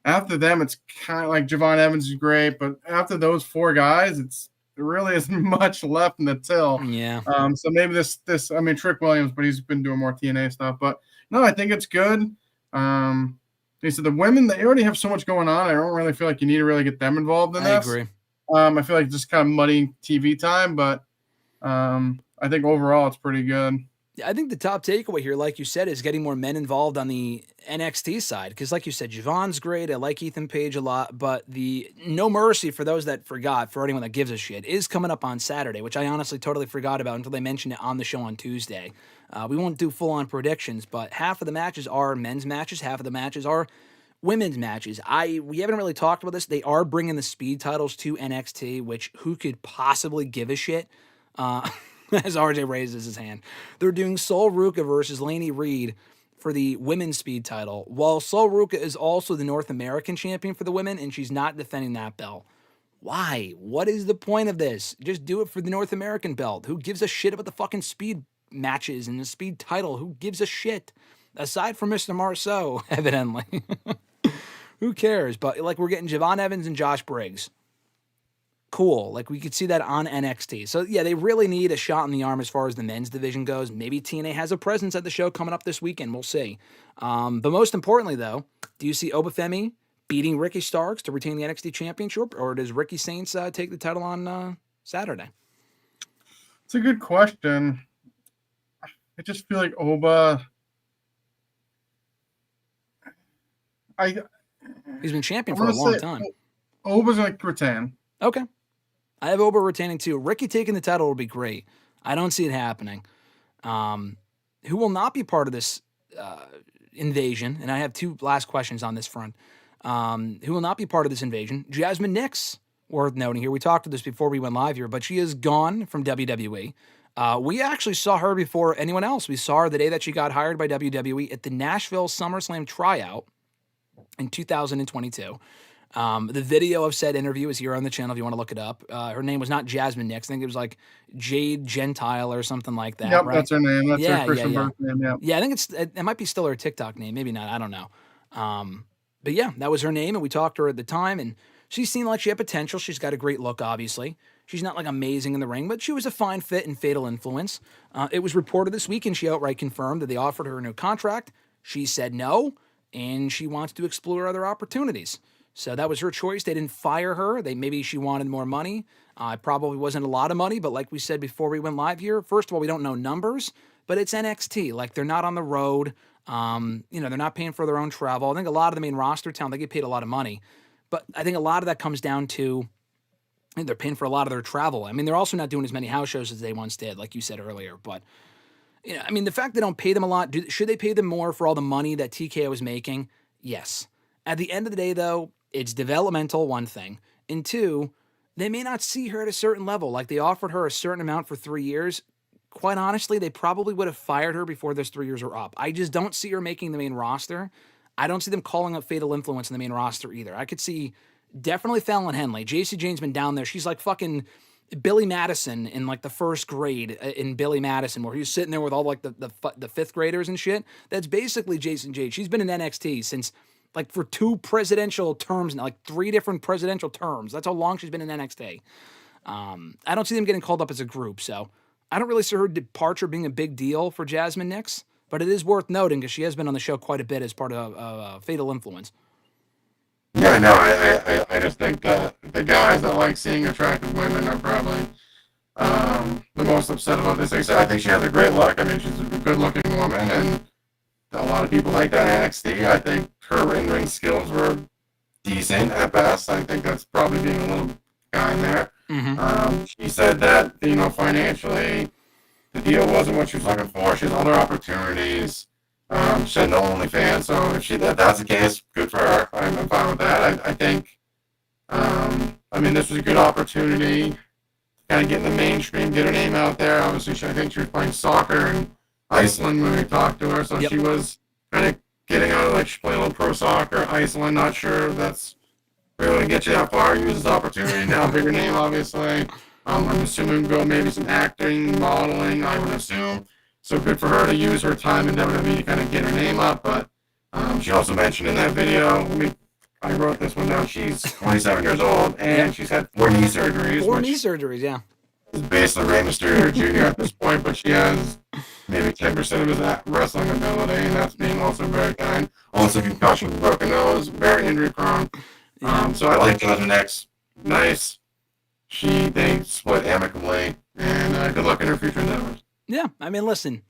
Speaker 4: after them, it's kind of like Javon Evans is great. But after those four guys, there really isn't much left in the till.
Speaker 3: Yeah.
Speaker 4: So maybe this I mean, Trick Williams, but he's been doing more TNA stuff. But no, I think it's good. He said the women, they already have so much going on. I don't really feel like you need to really get them involved in this.
Speaker 3: I agree.
Speaker 4: I feel like just kind of muddying TV time, but I think overall it's pretty good.
Speaker 3: I think the top takeaway here, like you said, is getting more men involved on the NXT side. Because like you said, Javon's great. I like Ethan Page a lot. But the No Mercy, for those that forgot, for anyone that gives a shit, is coming up on Saturday, which I honestly totally forgot about until they mentioned it on the show on Tuesday. We won't do full-on predictions, but half of the matches are men's matches. Half of the matches are women's matches. We haven't really talked about this. They are bringing the speed titles to NXT, which who could possibly give a shit? As RJ raises his hand. They're doing Sol Ruca versus Lainey Reed for the women's speed title, while Sol Ruca is also the North American champion for the women, and she's not defending that belt. Why? What is the point of this? Just do it for the North American belt. Who gives a shit about the fucking speed matches and the speed title? Who gives a shit? Aside from Mr. Marceau, evidently. Who cares? But like we're getting Javon Evans and Josh Briggs. Cool. Like we could see that on NXT. So yeah, they really need a shot in the arm as far as the men's division goes. Maybe TNA has a presence at the show coming up this weekend. We'll see. But most importantly though, do you see Obafemi beating Ricky Starks to retain the NXT championship, or does Ricky Saints take the title on Saturday?
Speaker 4: It's a good question. I just feel like Oba,
Speaker 3: He's been champion
Speaker 4: I'm
Speaker 3: for a
Speaker 4: gonna
Speaker 3: long
Speaker 4: say
Speaker 3: time.
Speaker 4: Oba's going to retain.
Speaker 3: Okay. I have Oba retaining too. Ricky taking the title would be great. I don't see it happening. Who will not be part of this invasion, and I have two last questions on this front. Who will not be part of this invasion? Jazmyn Nyx, worth noting here. We talked to this before we went live here, but she is gone from WWE. We actually saw her before anyone else. We saw her the day that she got hired by WWE at the Nashville SummerSlam tryout in 2022. The video of said interview is here on the channel if you want to look it up. Her name was not Jazmyn Nyx. I think it was like Jade Gentile or something like that.
Speaker 4: Yep,
Speaker 3: right?
Speaker 4: that's her name. That's her Christian birth name. Yeah.
Speaker 3: Yeah, I think it might be still her TikTok name. Maybe not. I don't know. But yeah, that was her name, and we talked to her at the time, and she seemed like she had potential. She's got a great look, obviously. She's not like amazing in the ring, but she was a fine fit and Fatal Influence. It was reported this week, and she outright confirmed that they offered her a new contract. She said no, and she wants to explore other opportunities. So that was her choice. They didn't fire her. Maybe she wanted more money. It probably wasn't a lot of money, but like we said before we went live here, first of all, we don't know numbers, but it's NXT. Like, they're not on the road. They're not paying for their own travel. I think a lot of the main roster talent, they get paid a lot of money. But I think a lot of that comes down to they're paying for a lot of their travel. I mean, they're also not doing as many house shows as they once did, like you said earlier. But, the fact they don't pay them a lot, should they pay them more for all the money that TKO is making? Yes. At the end of the day, though, it's developmental, one thing. And two, they may not see her at a certain level. Like, they offered her a certain amount for 3 years. Quite honestly, they probably would have fired her before those 3 years were up. I just don't see her making the main roster. I don't see them calling up Fatal Influence in the main roster either. I could see definitely Fallon Henley. JC Jane's been down there. She's like fucking Billy Madison in like the first grade in Billy Madison, where he was sitting there with all like the fifth graders and shit. That's basically Jason Jade. She's been in NXT since like for 2 presidential terms now, like 3 different presidential terms. That's how long she's been in NXT. I don't see them getting called up as a group, so I don't really see her departure being a big deal for Jazmyn Nyx, but it is worth noting because she has been on the show quite a bit as part of Fatal Influence.
Speaker 4: Yeah, no, I just think that the guys that like seeing attractive women are probably the most upset about this. Like I said, I think she has a great look. I mean, she's a good-looking woman, and a lot of people like that in NXT. I think her in-ring skills were decent at best. I think that's probably being a little kind there. Mm-hmm. She said that, financially, the deal wasn't what she was looking for. She has other opportunities. She said no OnlyFans, so if that's the case, good for her. I'm fine with that. I think, this was a good opportunity to kind of get in the mainstream, get her name out there. Obviously, I think she was playing soccer in Iceland when we talked to her, so She was kind of getting out of, like, she's playing a little pro soccer, Iceland, not sure if that's really going to get you that far. Use this opportunity, now bigger name, obviously. I'm assuming go maybe some acting, modeling, I would assume. So good for her to use her time in WWE to kind of get her name up. But she also mentioned in that video, I wrote this one down, she's 27 years old, and she's had 4 knee surgeries.
Speaker 3: 4 knee surgeries, yeah.
Speaker 4: Is basically Rey Mysterio Jr. at this point, but she has maybe 10% of his wrestling ability, and that's being also very kind. Also concussion, broken nose, very injury prone. So I like Jazmyn Nyx. Nice. They split amicably, and good luck in her future endeavors.
Speaker 3: Yeah, listen,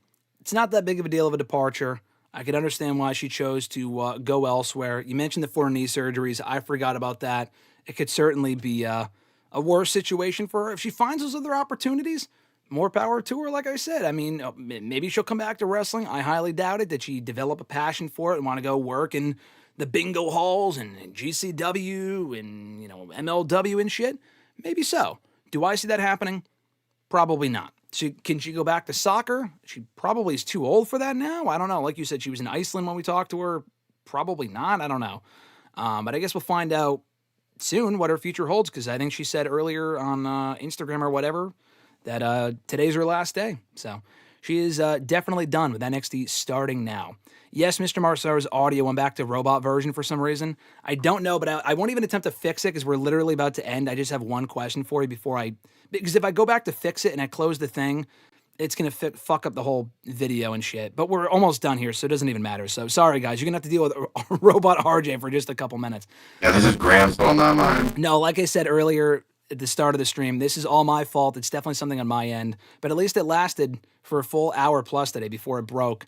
Speaker 3: it's not that big of a deal of a departure. I could understand why she chose to go elsewhere. You mentioned the 4 knee surgeries. I forgot about that. It could certainly be a worse situation for her. If she finds those other opportunities, more power to her, like I said. Maybe she'll come back to wrestling. I highly doubt it, that she develop a passion for it and want to go work in the bingo halls and GCW and, MLW and shit. Maybe so. Do I see that happening? Probably not. Can she go back to soccer? She probably is too old for that now. I don't know. Like you said, she was in Iceland when we talked to her. Probably not. I don't know. But I guess we'll find out soon what her future holds, because I think she said earlier on Instagram or whatever that today's her last day. So she is definitely done with NXT starting now. Yes, Mr. Marceau's audio went back to robot version for some reason. I don't know, but I won't even attempt to fix it because we're literally about to end. I just have one question for you because if I go back to fix it and I close the thing, it's going to fuck up the whole video and shit. But we're almost done here, so it doesn't even matter. So sorry, guys. You're going to have to deal with Robot RJ for just a couple minutes.
Speaker 4: Yeah, this is Graham's fault, not mine.
Speaker 3: No, like I said earlier at the start of the stream, this is all my fault. It's definitely something on my end. But at least it lasted for a full hour plus today before it broke.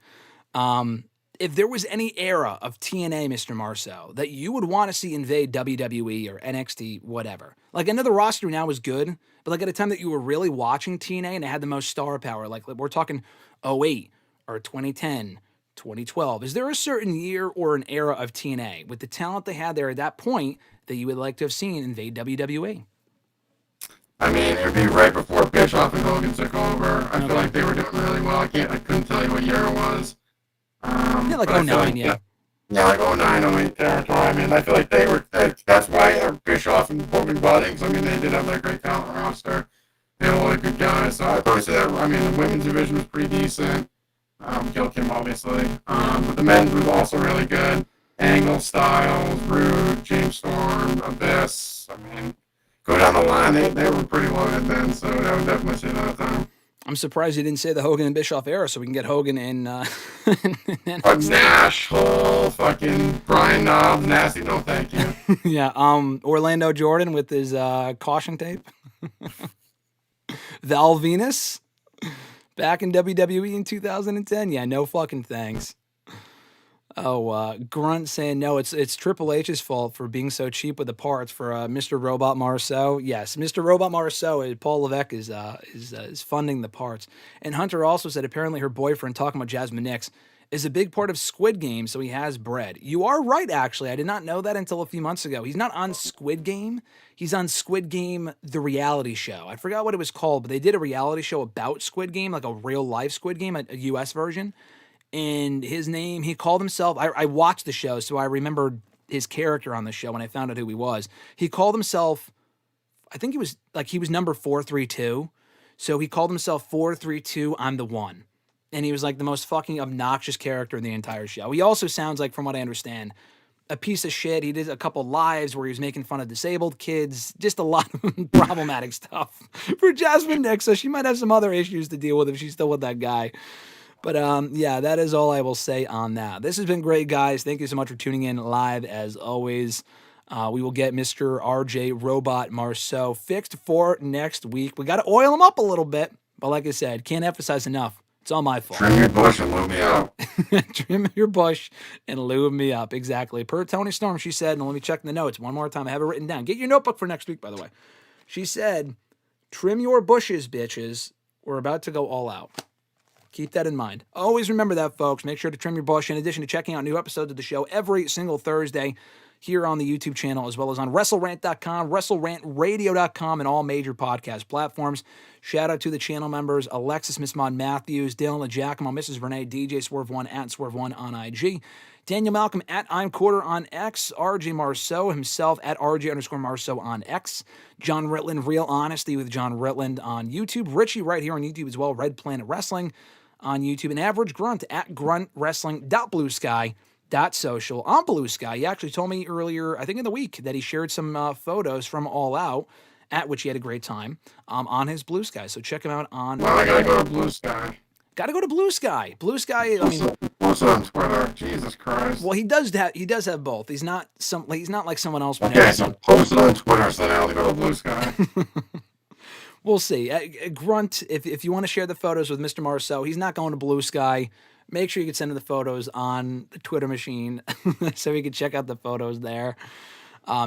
Speaker 3: if there was any era of TNA, Mr. Marceau, that you would want to see invade WWE or NXT, whatever. Like, I know the roster now is good, but like at a time that you were really watching TNA and it had the most star power, like we're talking 08 or 2010, 2012. Is there a certain year or an era of TNA with the talent they had there at that point that you would like to have seen invade WWE?
Speaker 4: I mean, it would be right before Bischoff and Hogan took over. I feel like they were doing really well. I couldn't tell you what year it was.
Speaker 3: Yeah, like 09, yeah.
Speaker 4: Yeah, like 09, 08 territory. I mean, I feel like that's why Bischoff and Hogan buddings. I mean, they did have that great talent roster. They had a lot of good guys. So I'd probably say that, I mean, the women's division was pretty decent. Kill Kim, obviously. But the men's was also really good. Angle, Styles, Rude, James Storm, Abyss. I mean, go down the line, they were pretty loaded then, so I would definitely say that time.
Speaker 3: I'm surprised you didn't say the Hogan and Bischoff era, so we can get Hogan in.
Speaker 4: Nash, Hall, fucking Brian Knobbs, Nasty, no thank you.
Speaker 3: Yeah, Orlando Jordan with his caution tape. Val Venus, back in WWE in 2010. Yeah, no fucking thanks. Oh, Grunt saying, no, it's Triple H's fault for being so cheap with the parts for Mr. Robot Marceau. Yes, Mr. Robot Marceau, Paul Levesque is funding the parts. And Hunter also said apparently her boyfriend, talking about Jazmyn Nyx, is a big part of Squid Game, so he has bread. You are right, actually. I did not know that until a few months ago. He's not on Squid Game. He's on Squid Game, the reality show. I forgot what it was called, but they did a reality show about Squid Game, like a real-life Squid Game, a U.S. version. And his name, he called himself, I watched the show, so I remembered his character on the show when I found out who he was. He called himself, I think he was number 432. So he called himself 432, I'm the one. And he was like the most fucking obnoxious character in the entire show. He also sounds like, from what I understand, a piece of shit. He did a couple lives where he was making fun of disabled kids. Just a lot of problematic stuff for Jazmyn Nyx. So she might have some other issues to deal with if she's still with that guy. But yeah, that is all I will say on that. This has been great, guys. Thank you so much for tuning in live, as always. We will get Mr. RJ Robot Marceau fixed for next week. We got to oil him up a little bit. But like I said, can't emphasize enough. It's all my fault.
Speaker 4: Trim your bush and lube me up.
Speaker 3: Trim your bush and lube me up. Exactly. Per Tony Storm, she said, and let me check the notes one more time. I have it written down. Get your notebook for next week, by the way. She said, trim your bushes, bitches. We're about to go all out. Keep that in mind. Always remember that, folks. Make sure to trim your bush. In addition to checking out new episodes of the show every single Thursday here on the YouTube channel, as well as on WrestleRant.com, WrestleRantRadio.com, and all major podcast platforms. Shout out to the channel members, Alexis, Miss Maud Matthews, Dylan LaGiacomo, Mrs. Renee, DJ Swerve1, at Swerve1 on IG, Daniel Malcolm, at I'm Quarter on X, RJ Marceau himself, at RJ_Marceau on X, John Ritland, Real Honesty with John Ritland on YouTube, Richie right here on YouTube as well, Red Planet Wrestling on YouTube, and Average Grunt at gruntwrestling.bluesky.social. On Blue Sky, he actually told me earlier, I think in the week, that he shared some photos from All Out, at which he had a great time, on his Blue Sky. So check him out on...
Speaker 4: Well, I gotta go to Blue Sky.
Speaker 3: Gotta go to Blue Sky. Blue Sky, I mean...
Speaker 4: What's on Twitter? Jesus Christ.
Speaker 3: Well, he does have both. He's not like someone else.
Speaker 4: Okay, so post it on Twitter so that I only go to Blue Sky.
Speaker 3: We'll see. Grunt, if you want to share the photos with Mr. Marceau, he's not going to Blue Sky. Make sure you can send him the photos on the Twitter machine so we can check out the photos there.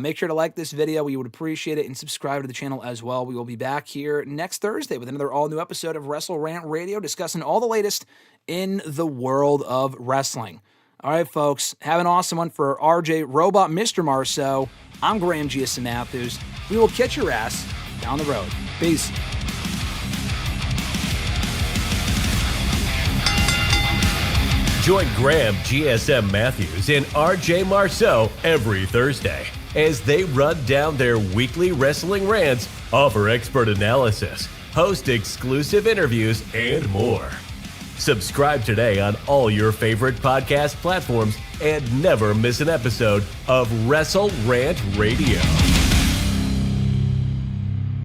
Speaker 3: Make sure to like this video. We would appreciate it, and subscribe to the channel as well. We will be back here next Thursday with another all-new episode of WrestleRant Radio, discussing all the latest in the world of wrestling. All right, folks, have an awesome one for RJ Robot Mr. Marceau. I'm Graham GSM Matthews. We will catch your ass down the road. Peace.
Speaker 2: Join Graham GSM Matthews and RJ Marceau every Thursday as they run down their weekly wrestling rants, offer expert analysis, host exclusive interviews, and more. Subscribe today on all your favorite podcast platforms and never miss an episode of WrestleRant Radio.